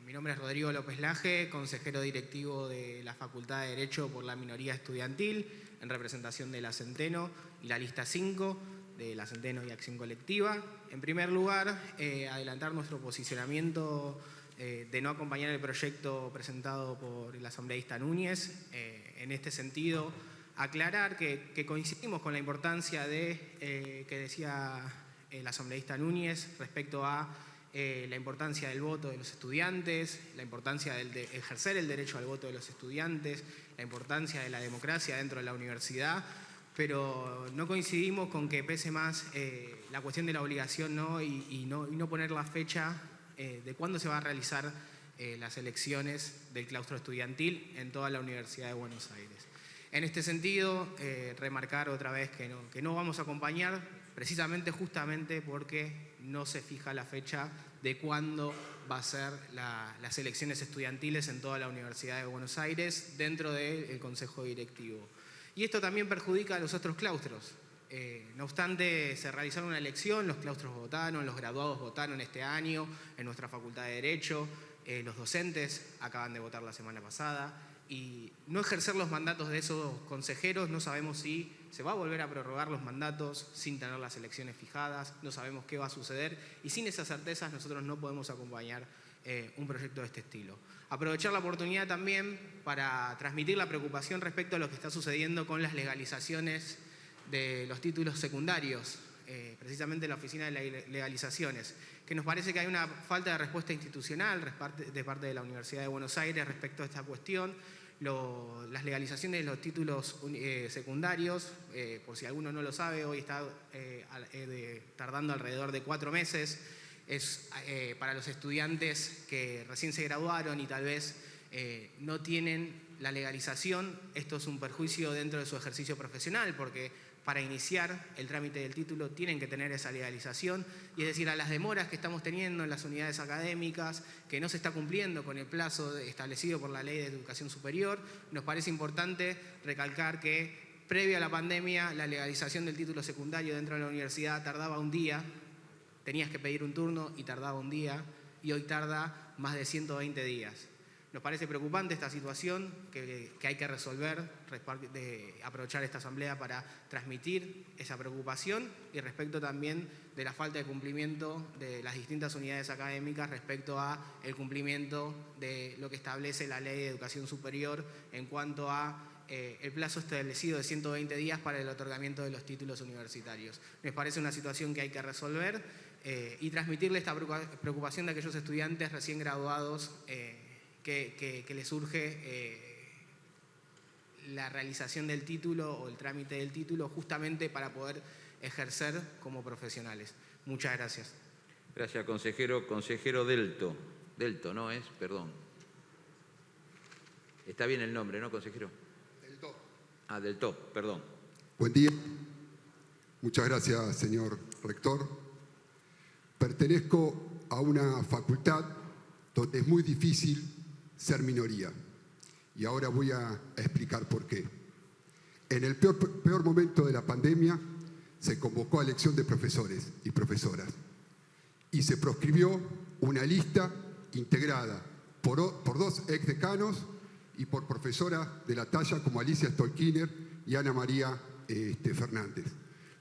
S12: Mi nombre es Rodrigo López Laje, consejero directivo de la Facultad de Derecho por la minoría estudiantil, en representación de la Centeno y la lista 5 de la Centeno y Acción Colectiva. En primer lugar, adelantar nuestro posicionamiento de no acompañar el proyecto presentado por el asambleísta Núñez. En este sentido, aclarar que coincidimos con la importancia que decía el asambleísta Núñez respecto a la importancia del voto de los estudiantes, la importancia de ejercer el derecho al voto de los estudiantes, la importancia de la democracia dentro de la universidad, pero no coincidimos con que pese más la cuestión de la obligación, ¿no? y no poner la fecha de cuándo se va a realizar las elecciones del claustro estudiantil en toda la Universidad de Buenos Aires. En este sentido, remarcar otra vez que no vamos a acompañar precisamente justamente porque no se fija la fecha de cuándo va a ser las elecciones estudiantiles en toda la Universidad de Buenos Aires dentro del Consejo Directivo. Y esto también perjudica a los otros claustros. No obstante, se realizaron una elección, los claustros votaron, los graduados votaron este año en nuestra Facultad de Derecho, los docentes acaban de votar la semana pasada, y no ejercer los mandatos de esos consejeros, no sabemos si se va a volver a prorrogar los mandatos sin tener las elecciones fijadas, no sabemos qué va a suceder, y sin esas certezas nosotros no podemos acompañar un proyecto de este estilo. Aprovechar la oportunidad también para transmitir la preocupación respecto a lo que está sucediendo con las legalizaciones de los títulos secundarios, precisamente la Oficina de Legalizaciones, que nos parece que hay una falta de respuesta institucional de parte de la Universidad de Buenos Aires respecto a esta cuestión. Las legalizaciones de los títulos secundarios, por si alguno no lo sabe, hoy está tardando alrededor de 4 meses. Es para los estudiantes que recién se graduaron y tal vez no tienen la legalización. Esto es un perjuicio dentro de su ejercicio profesional, porque para iniciar el trámite del título tienen que tener esa legalización, y es decir, a las demoras que estamos teniendo en las unidades académicas, que no se está cumpliendo con el plazo establecido por la Ley de Educación Superior, nos parece importante recalcar que previo a la pandemia la legalización del título secundario dentro de la universidad tardaba un día, tenías que pedir un turno y tardaba un día, y hoy tarda más de 120 días. Nos parece preocupante esta situación que hay que resolver, aprovechar esta asamblea para transmitir esa preocupación, y respecto también de la falta de cumplimiento de las distintas unidades académicas respecto a el cumplimiento de lo que establece la Ley de Educación Superior en cuanto a el plazo establecido de 120 días para el otorgamiento de los títulos universitarios. Nos parece una situación que hay que resolver y transmitirle esta preocupación de aquellos estudiantes recién graduados que les surge la realización del título o el trámite del título justamente para poder ejercer como profesionales. Muchas gracias.
S1: Gracias, consejero. Consejero Delto. Delto, ¿no es? Perdón. Está bien el nombre, ¿no, consejero?
S13: Delto.
S1: Ah, Delto, perdón.
S13: Buen día. Muchas gracias, señor rector. Pertenezco a una facultad donde es muy difícil ser minoría. Y ahora voy a explicar por qué. En el peor momento de la pandemia se convocó a elección de profesores y profesoras y se proscribió una lista integrada por 2 exdecanos y por profesoras de la talla como Alicia Stolkiner y Ana María Fernández.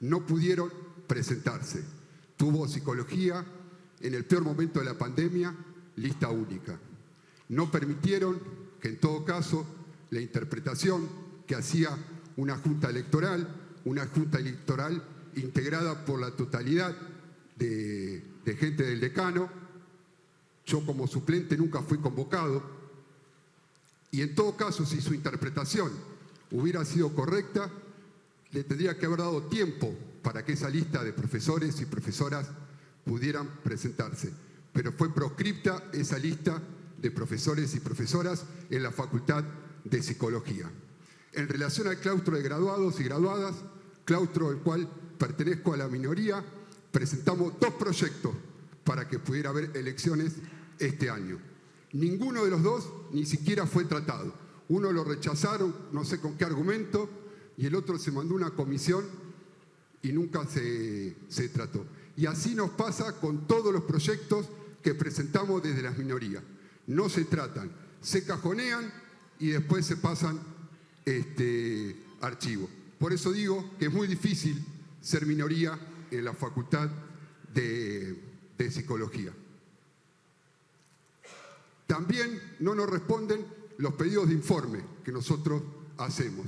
S13: No pudieron presentarse. Tuvo psicología en el peor momento de la pandemia, lista única. No permitieron que en todo caso la interpretación que hacía una junta electoral integrada por la totalidad de gente del decano. Yo como suplente nunca fui convocado, y en todo caso si su interpretación hubiera sido correcta, le tendría que haber dado tiempo para que esa lista de profesores y profesoras pudieran presentarse, pero fue proscripta esa lista de profesores y profesoras en la Facultad de Psicología. En relación al claustro de graduados y graduadas, claustro al cual pertenezco a la minoría, presentamos 2 proyectos para que pudiera haber elecciones este año. Ninguno de los 2 ni siquiera fue tratado. Uno lo rechazaron, no sé con qué argumento, y el otro se mandó a una comisión y nunca se trató. Y así nos pasa con todos los proyectos que presentamos desde las minorías. No se tratan, se cajonean y después se pasan archivo. Por eso digo que es muy difícil ser minoría en la Facultad de Psicología. También no nos responden los pedidos de informe que nosotros hacemos.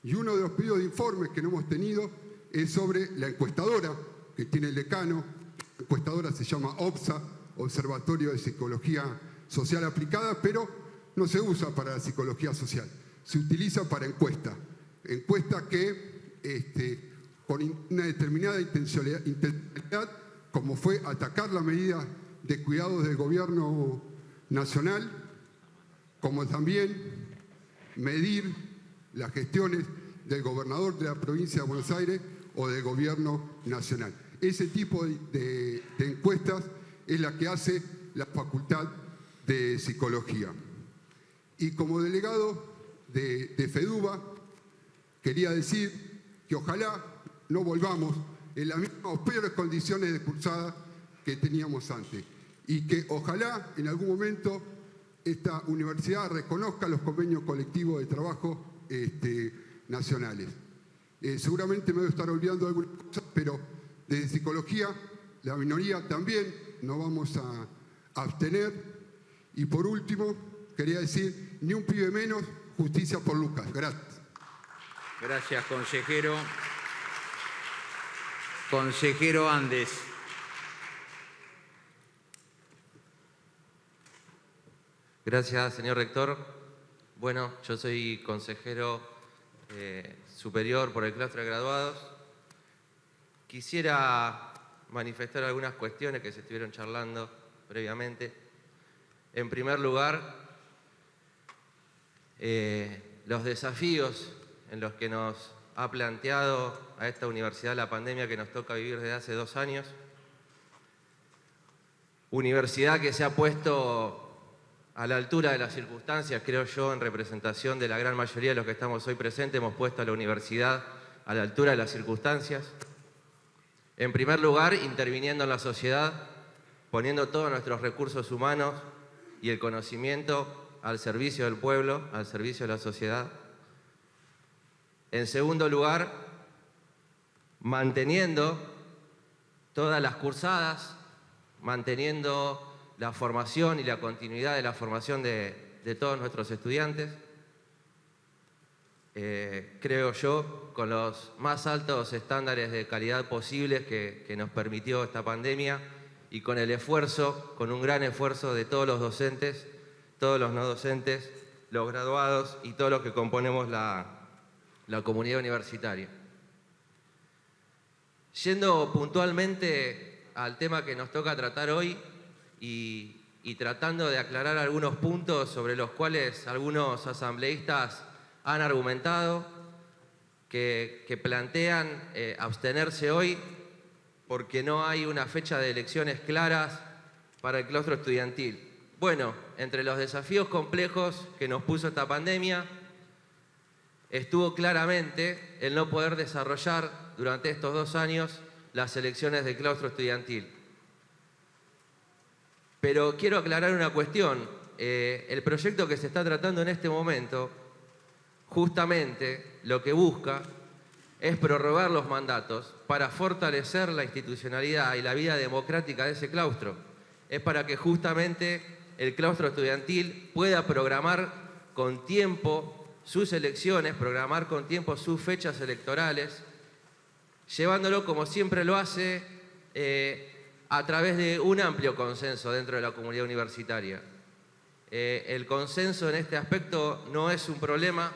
S13: Y uno de los pedidos de informe que no hemos tenido es sobre la encuestadora que tiene el decano encuestadora se llama OPSA, Observatorio de Psicología Social Aplicada, pero no se usa para la psicología social, se utiliza para encuestas que con una determinada intencionalidad, como fue atacar la medida de cuidados del gobierno nacional, como también medir las gestiones del gobernador de la provincia de Buenos Aires o del gobierno nacional. Ese tipo de encuestas es la que hace la Facultad de Psicología. Y como delegado de FEDUBA, quería decir que ojalá no volvamos en las mismas o peores condiciones de cursada que teníamos antes y que ojalá en algún momento esta universidad reconozca los convenios colectivos de trabajo nacionales. Seguramente me voy a estar olvidando algunas cosas, pero desde psicología, la minoría también nos vamos a abstener. Y por último, quería decir, ni un pibe menos, justicia por Lucas. Gracias.
S1: Gracias, consejero. Consejero Andes.
S14: Gracias, señor rector. Bueno, yo soy consejero superior por el claustro de graduados. Quisiera manifestar algunas cuestiones que se estuvieron charlando previamente. En primer lugar, los desafíos en los que nos ha planteado a esta universidad la pandemia que nos toca vivir desde hace 2 años. Universidad que se ha puesto a la altura de las circunstancias, creo yo, en representación de la gran mayoría de los que estamos hoy presentes, hemos puesto a la universidad a la altura de las circunstancias. En primer lugar, interviniendo en la sociedad, poniendo todos nuestros recursos humanos y el conocimiento al servicio del pueblo, al servicio de la sociedad. En segundo lugar, manteniendo todas las cursadas, manteniendo la formación y la continuidad de la formación de todos nuestros estudiantes. Creo yo, con los más altos estándares de calidad posibles que nos permitió esta pandemia y con el esfuerzo, con un gran esfuerzo de todos los docentes, todos los no docentes, los graduados y todos los que componemos la comunidad universitaria. Yendo puntualmente al tema que nos toca tratar hoy y tratando de aclarar algunos puntos sobre los cuales algunos asambleístas han argumentado, que plantean abstenerse hoy porque no hay una fecha de elecciones claras para el claustro estudiantil. Bueno, entre los desafíos complejos que nos puso esta pandemia, estuvo claramente el no poder desarrollar durante estos 2 años las elecciones del claustro estudiantil. Pero quiero aclarar una cuestión. El proyecto que se está tratando en este momento, justamente lo que busca es prorrogar los mandatos para fortalecer la institucionalidad y la vida democrática de ese claustro. Es para que justamente el claustro estudiantil pueda programar con tiempo sus elecciones, programar con tiempo sus fechas electorales, llevándolo como siempre lo hace a través de un amplio consenso dentro de la comunidad universitaria. El consenso en este aspecto no es un problema.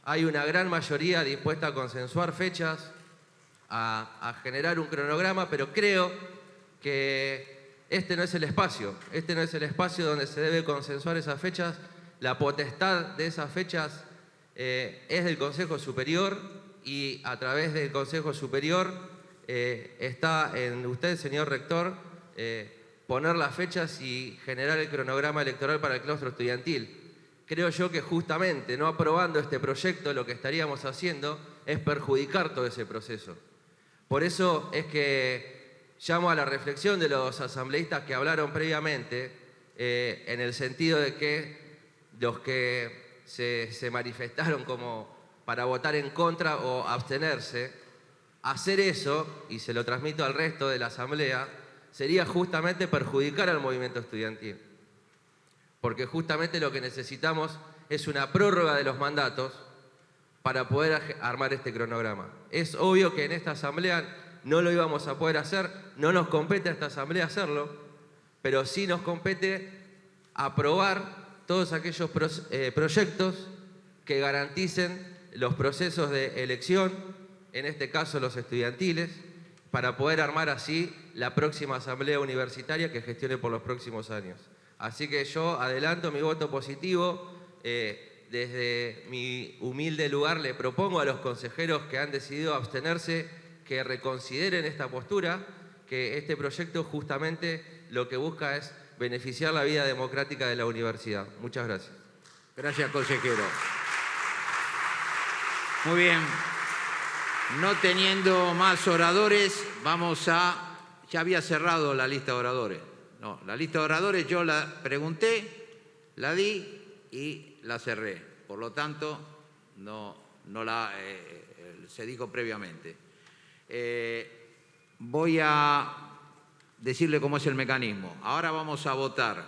S14: Hay una gran mayoría dispuesta a consensuar fechas, a generar un cronograma, pero creo que este no es el espacio. Este no es el espacio donde se debe consensuar esas fechas. La potestad de esas fechas es del Consejo Superior y a través del Consejo Superior está en usted, señor rector, poner las fechas y generar el cronograma electoral para el claustro estudiantil. Creo yo que justamente no aprobando este proyecto lo que estaríamos haciendo es perjudicar todo ese proceso. Por eso es que llamo a la reflexión de los asambleístas que hablaron previamente en el sentido de que los que se manifestaron como para votar en contra o abstenerse, hacer eso, y se lo transmito al resto de la asamblea, sería justamente perjudicar al movimiento estudiantil. Porque justamente lo que necesitamos es una prórroga de los mandatos para poder armar este cronograma. Es obvio que en esta asamblea no lo íbamos a poder hacer. No nos compete a esta asamblea hacerlo, pero sí nos compete aprobar todos aquellos proyectos que garanticen los procesos de elección, en este caso los estudiantiles, para poder armar así la próxima asamblea universitaria que gestione por los próximos años. Así que yo adelanto mi voto positivo. Desde mi humilde lugar le propongo a los consejeros que han decidido abstenerse que reconsideren esta postura, que este proyecto justamente lo que busca es beneficiar la vida democrática de la universidad. Muchas gracias.
S1: Gracias, consejero. Muy bien. No teniendo más oradores, vamos a... Ya había cerrado la lista de oradores. No, la lista de oradores yo la pregunté, la di y la cerré. Por lo tanto, se dijo previamente. Voy a decirle cómo es el mecanismo. Ahora vamos a votar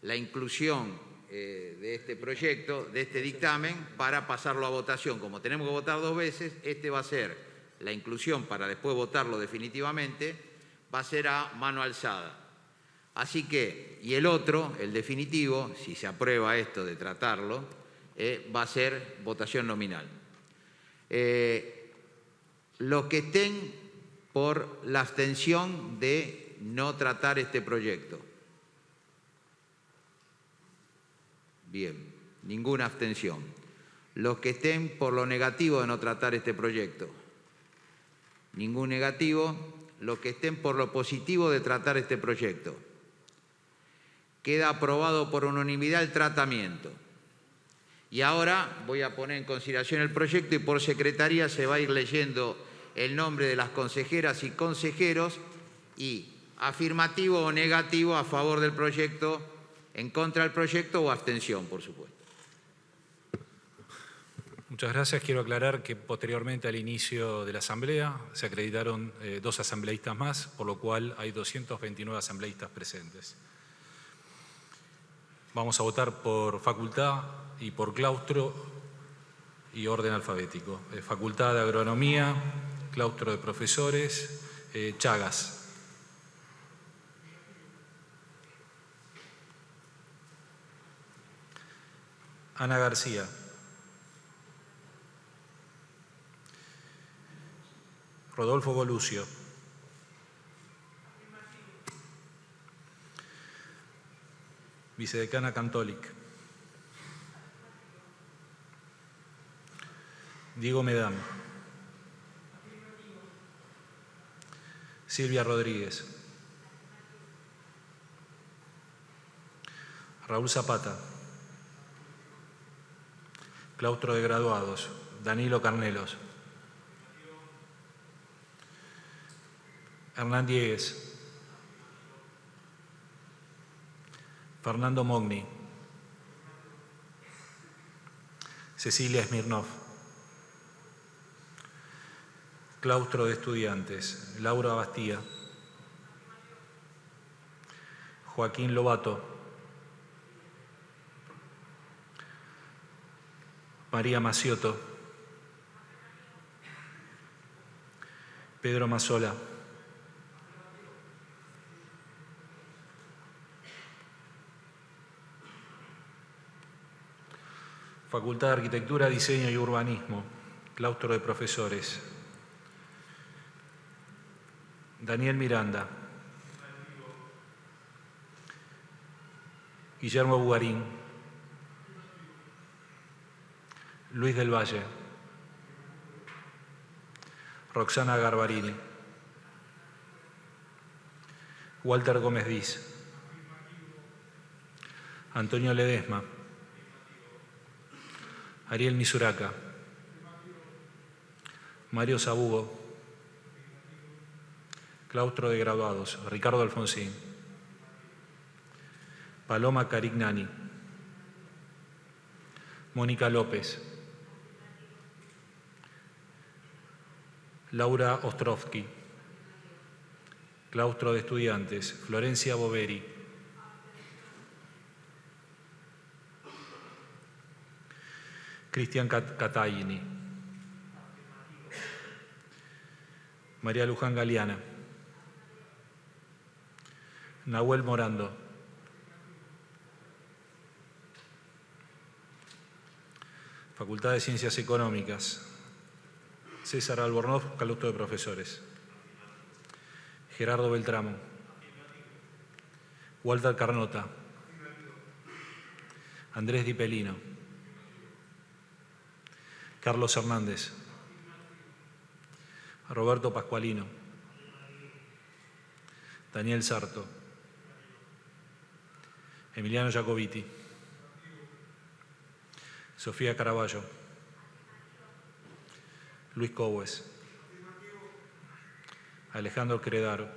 S1: la inclusión de este proyecto, de este dictamen, para pasarlo a votación. Como tenemos que votar 2 veces, este va a ser la inclusión para después votarlo definitivamente, va a ser a mano alzada. Así que, y el otro, el definitivo, si se aprueba esto de tratarlo, va a ser votación nominal. Los que estén por la abstención de no tratar este proyecto. Bien, ninguna abstención. Los que estén por lo negativo de no tratar este proyecto. Ningún negativo. Los que estén por lo positivo de tratar este proyecto. Queda aprobado por unanimidad el tratamiento. Y ahora voy a poner en consideración el proyecto y por secretaría se va a ir leyendo el nombre de las consejeras y consejeros y afirmativo o negativo a favor del proyecto, en contra del proyecto o abstención, por supuesto.
S2: Muchas gracias. Quiero aclarar que posteriormente al inicio de la asamblea se acreditaron 2 asambleístas más, por lo cual hay 229 asambleístas presentes. Vamos a votar por facultad y por claustro y orden alfabético. Facultad de Agronomía, claustro de profesores, Chagas. Ana García. Rodolfo Bolucio. Vicedecana Cantolic. Diego Medán. Silvia Rodríguez. Raúl Zapata. Claustro de Graduados. Danilo Carnelos. Hernán Diegues. Fernando Mogni. Cecilia Smirnov. Claustro de Estudiantes. Laura Bastía. Joaquín Lobato. María Maciotto. Pedro Mazzola. Facultad de Arquitectura, Diseño y Urbanismo, claustro de profesores. Daniel Miranda. Guillermo Bugarín. Luis del Valle. Roxana Garbarini. Walter Gómez Diz. Antonio Ledesma. Ariel Misuraca. Mario Sabugo. Claustro de Graduados. Ricardo Alfonsín. Paloma Carignani. Mónica López. Laura Ostrovsky. Claustro de Estudiantes. Florencia Boveri. Cristian Catalini. María Luján Galeana. Nahuel Morando. Facultad de Ciencias Económicas. César Albornoz, claustro de profesores. Gerardo Beltramo. Walter Carnota. Andrés Di Pelino. Carlos Hernández. Roberto Pascualino. Daniel Sarto. Emiliano Jacobiti. Sofía Caraballo. Luis Cowes. Alejandro Credaro.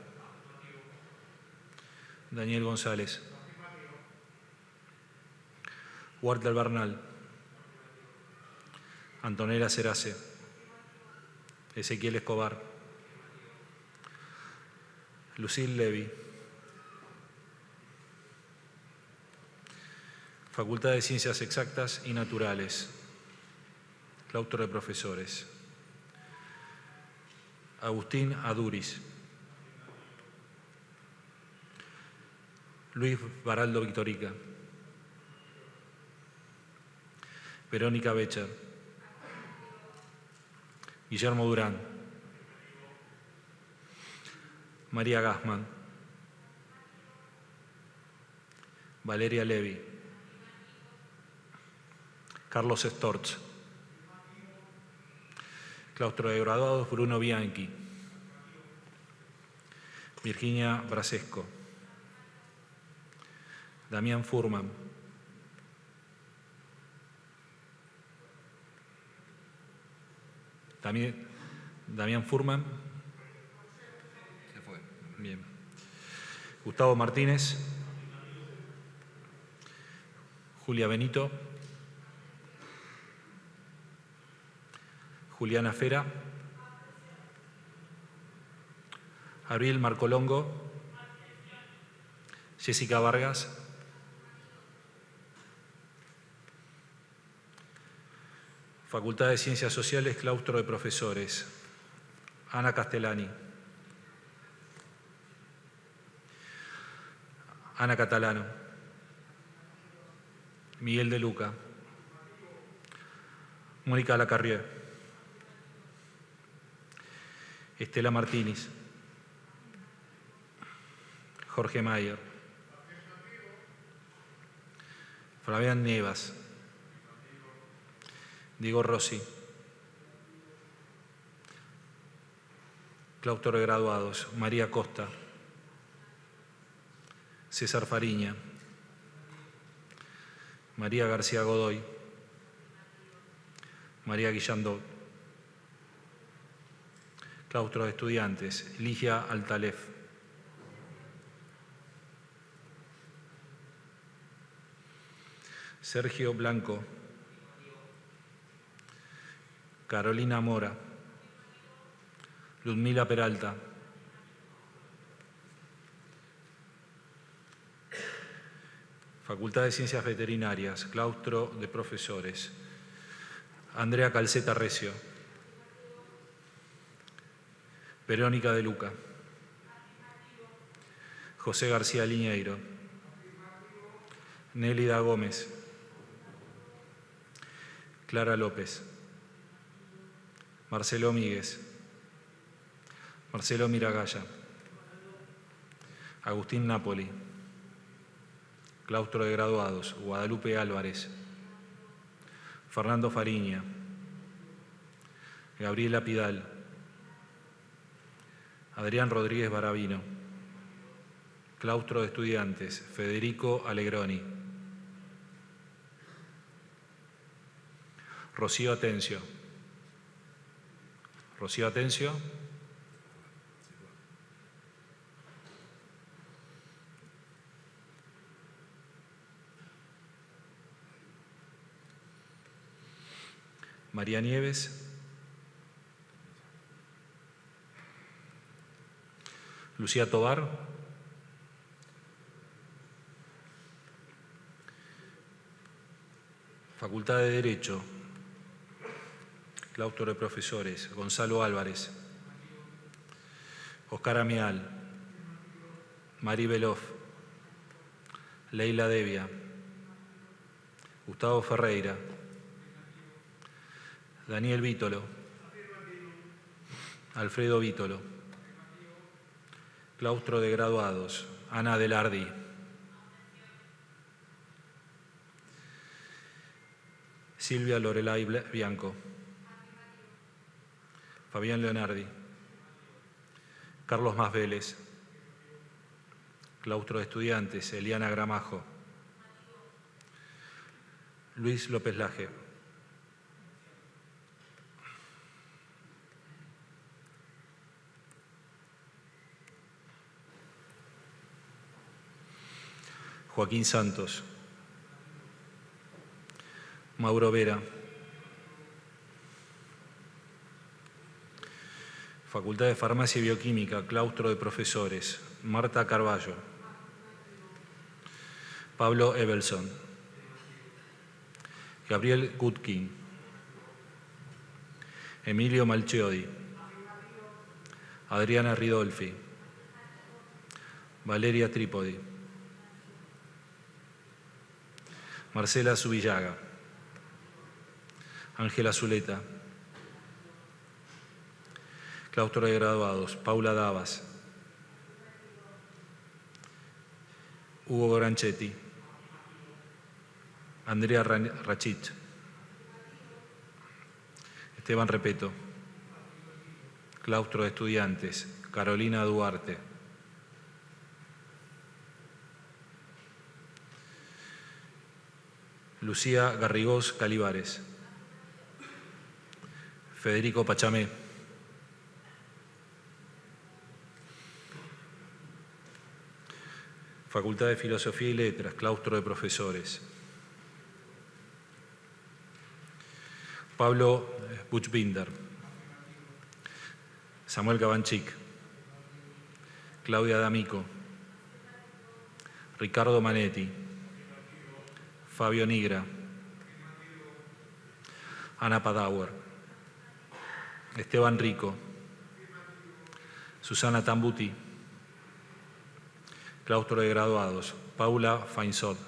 S2: Daniel González. Walter Bernal. Antonella Cerace. Ezequiel Escobar. Lucille Levy. Facultad de Ciencias Exactas y Naturales. Claustro de profesores. Agustín Aduris. Luis Baraldo Victorica. Verónica Becher. Guillermo Durán. María Gassman. Valeria Levy. Carlos Storch. Claustro de graduados, Bruno Bianchi. Virginia Brasesco. Damián Furman. Damián Furman.
S1: Se fue.
S2: Bien. Gustavo Martínez. Julia Benito. Juliana Fera. Ariel Marcolongo. Jessica Vargas. Facultad de Ciencias Sociales, claustro de profesores. Ana Castellani. Ana Catalano. Miguel de Luca. Mónica Lacarrié. Estela Martínez. Jorge Mayer. Fabián Nevas. Diego Rossi. Claustro de graduados. María Costa. César Fariña. María García Godoy. María Guillandó. Claustro de estudiantes. Ligia Altalef. Sergio Blanco. Carolina Mora. Ludmila Peralta. Facultad de Ciencias Veterinarias, claustro de profesores. Andrea Calceta Recio. Verónica de Luca. José García Liñeiro. Nélida Gómez. Clara López. Marcelo Míguez. Marcelo Miragaya. Agustín Napoli. Claustro de graduados. Guadalupe Álvarez. Fernando Fariña. Gabriela Pidal. Adrián Rodríguez Baravino. Claustro de estudiantes. Federico Alegroni. Rocío Atencio. Rocío Atencio. María Nieves. Lucía Tobar. Facultad de Derecho. Claustro de profesores. Gonzalo Álvarez. Oscar Amial, Mari Belov, Leila Devia, Gustavo Ferreira, Daniel Vítolo, Alfredo Vítolo, Claustro de Graduados, Ana Delardi, Silvia Lorelay Bianco, Fabián Leonardi, Carlos Más Vélez, Claustro de Estudiantes, Eliana Gramajo, Luis López Laje, Joaquín Santos, Mauro Vera, Facultad de Farmacia y Bioquímica, Claustro de Profesores, Marta Carballo, Pablo Evelson, Gabriel Gutkin, Emilio Malchiodi, Adriana Ridolfi, Valeria Trípodi, Marcela Zubillaga, Ángela Zuleta, Claustro de Graduados, Paula Davas, Hugo Granchetti, Andrea Rachit, Esteban Repeto, Claustro de Estudiantes, Carolina Duarte, Lucía Garrigós Calibares, Federico Pachamé, Facultad de Filosofía y Letras, Claustro de Profesores, Pablo Buchbinder, Samuel Cabanchic, Claudia D'Amico, Ricardo Manetti, Fabio Nigra, Ana Padauer, Esteban Rico, Susana Tambuti, Claustro de Graduados, Paula Fainsod,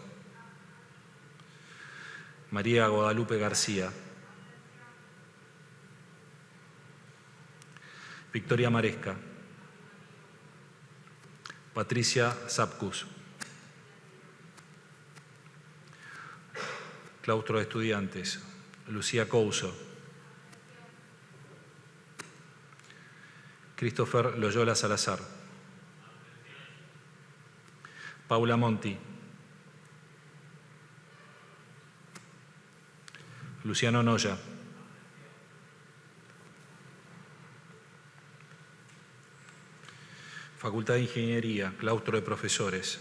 S2: María Guadalupe García, Victoria Maresca, Patricia Zapcus, Claustro de Estudiantes, Lucía Couso, Christopher Loyola Salazar, Paula Monti, Luciano Noya, Facultad de Ingeniería, Claustro de Profesores,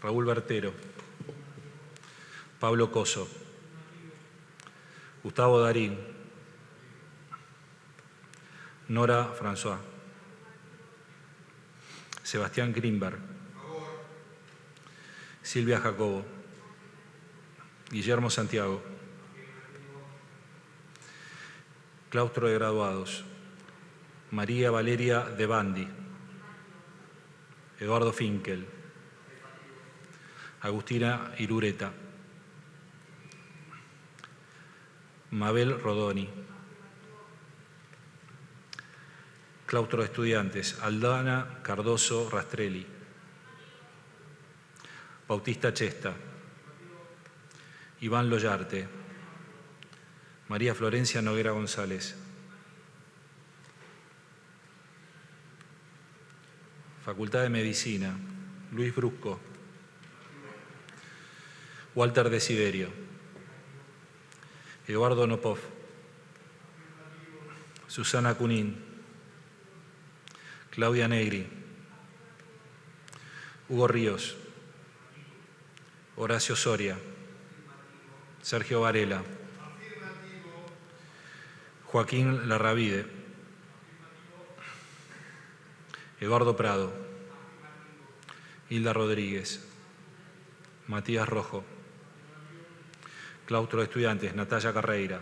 S2: Raúl Bertero, Pablo Coso, Gustavo Darín, Nora François, Sebastián Grimberg, Silvia Jacobo, Guillermo Santiago, Claustro de Graduados, María Valeria De Bandi, Eduardo Finkel, Agustina Irureta, Mabel Rodoni, Claustro de Estudiantes, Aldana Cardoso Rastrelli, Bautista Chesta, Iván Loyarte, María Florencia Noguera González, Facultad de Medicina, Luis Brusco, Walter Desiderio, Eduardo Nopov, Susana Cunín, Claudia Negri, Hugo Ríos, Horacio Soria, Sergio Varela, Joaquín Larravide, Eduardo Prado, Hilda Rodríguez, Matías Rojo, Claustro de Estudiantes, Natalia Carreira,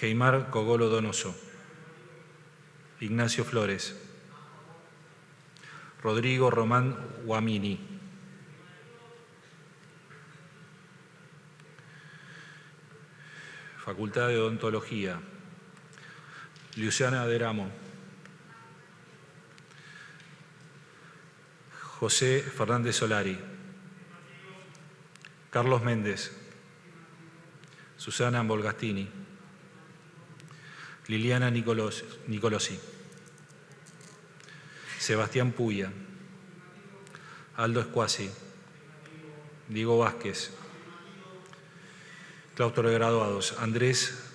S2: Geimar Cogolo Donoso, Ignacio Flores. Rodrigo Román Guamini. Facultad de Odontología. Luciana Deramo. José Fernández Solari. Carlos Méndez. Susana Bolgastini. Liliana Nicolosi. Sebastián Puya. Aldo Escuasi. Diego Vázquez. Claustro de Graduados. Andrés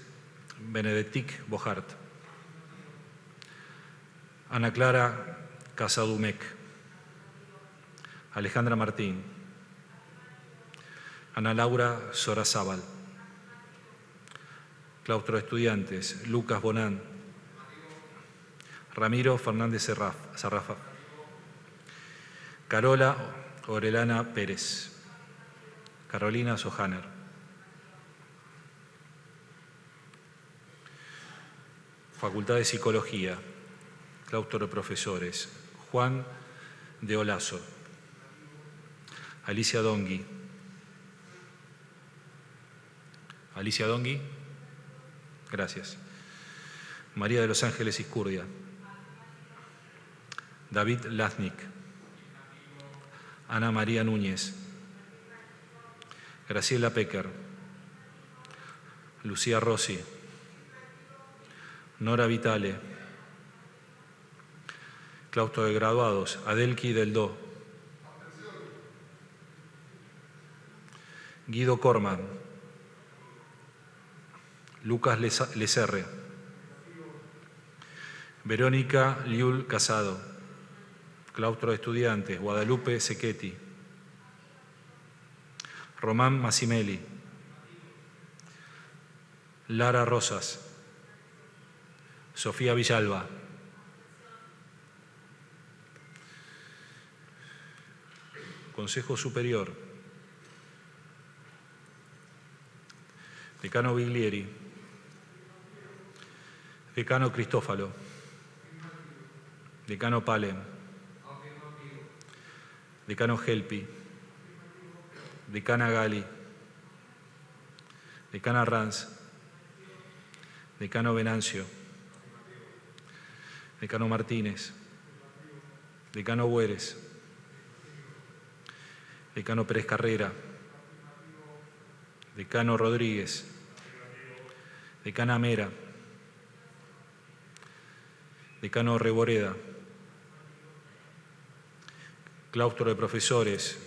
S2: Benedictic Bojart. Ana Clara Casadumec. Alejandra Martín. Ana Laura Sorazábal. Claustro de Estudiantes. Lucas Bonán. Ramiro Fernández Sarrafa. Carola Orelana Pérez. Carolina Sojaner. Facultad de Psicología. Claustro de Profesores. Juan de Olazo. Alicia Dongui. Alicia Dongui. Gracias. María de los Ángeles Iscurdia. David Laznik. Ana María Núñez. Graciela Pecker. Lucía Rossi. Nora Vitale. Claustro de Graduados. Adelki Deldó. Guido Corman. Lucas Lecerre. Verónica Liul Casado. Claustro de Estudiantes. Guadalupe Secchetti. Román Massimeli. Lara Rosas. Sofía Villalba. Consejo Superior. Decano Biglieri. Decano Cristófalo. Decano Palen. Decano Gelpi. Decana Gali. Decana Ranz. Decano Venancio. Decano Martínez. Decano Bueres. Decano Pérez Carrera. Decano Rodríguez. Decana Mera. Decano Reboreda. Claustro de Profesores.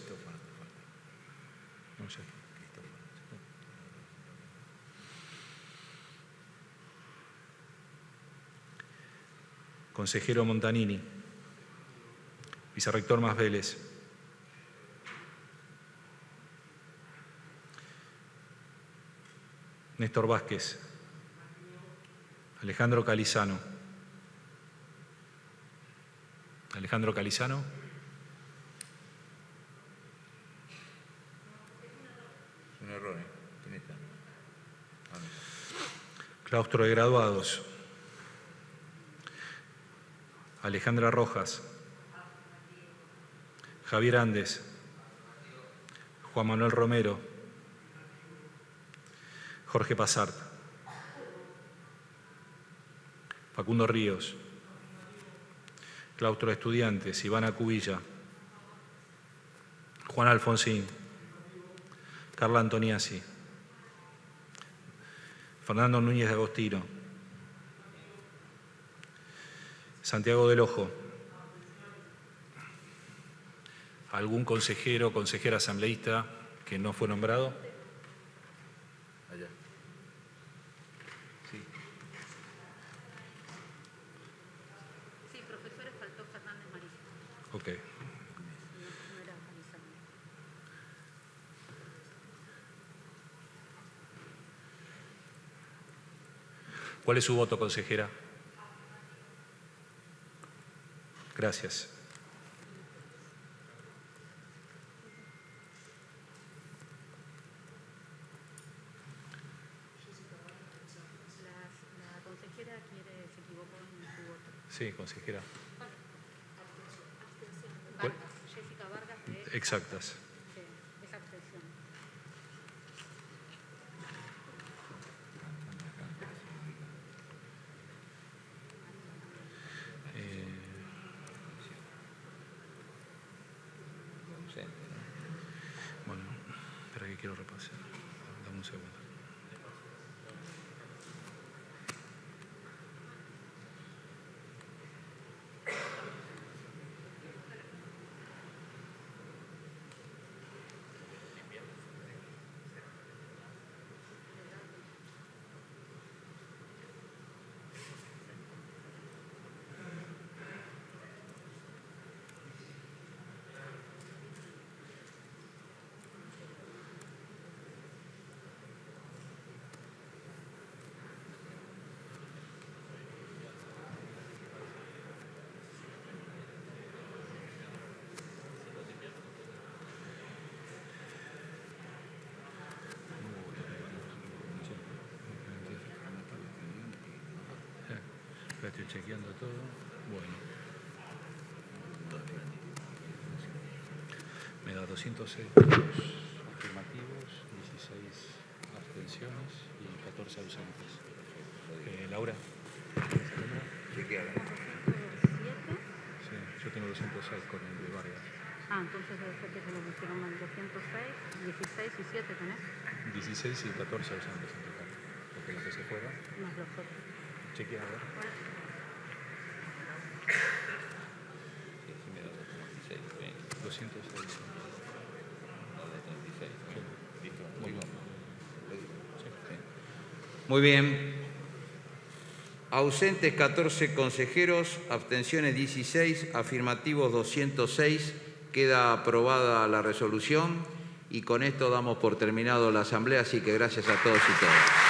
S2: Consejero Montanini. Vicerrector Más Vélez. Néstor Vázquez. Alejandro Calizano. Alejandro Calizano.
S1: Es un error, ¿eh? ¿Quién está?
S2: Claustro de Graduados. Alejandra Rojas. Javier Andes. Juan Manuel Romero. Jorge Pasart. Facundo Ríos. Claustro de Estudiantes. Ivana Cubilla. Juan Alfonsín. Carla Antoniazzi. Fernando Núñez de Agostino. Santiago del Ojo. ¿Algún consejero o consejera asambleísta que no fue nombrado?
S1: Allá. Sí.
S15: Sí, profesores, faltó Fernández María.
S2: Ok.
S15: No era Calizano.
S2: ¿Cuál es su voto, consejera? Gracias.
S15: La consejera se equivocó en su voto.
S2: Sí, consejera.
S15: Jessica Vargas de...
S2: Exactas.
S15: Esa abstención.
S2: Bueno, espera que quiero repasar. Dame un segundo. Estoy chequeando todo. Bueno. Me da 206 afirmativos, 16 abstenciones y 14 ausentes. Laura.
S1: Chequeala.
S2: Sí, yo tengo 206 con el de Vargas.
S15: Ah, entonces debe ser que se lo pusieron mal. 206, 16 y 7 tenés.
S2: 16 y 14 ausentes en total. Porque lo que se juega.
S15: Más los otros.
S2: Chequea, a ver.
S1: Sí, me da 206,
S2: 206.
S1: Muy bien. Ausentes 14 consejeros, abstenciones 16, afirmativos 206. Queda aprobada la resolución y con esto damos por terminado la asamblea, así que gracias a todos y todas.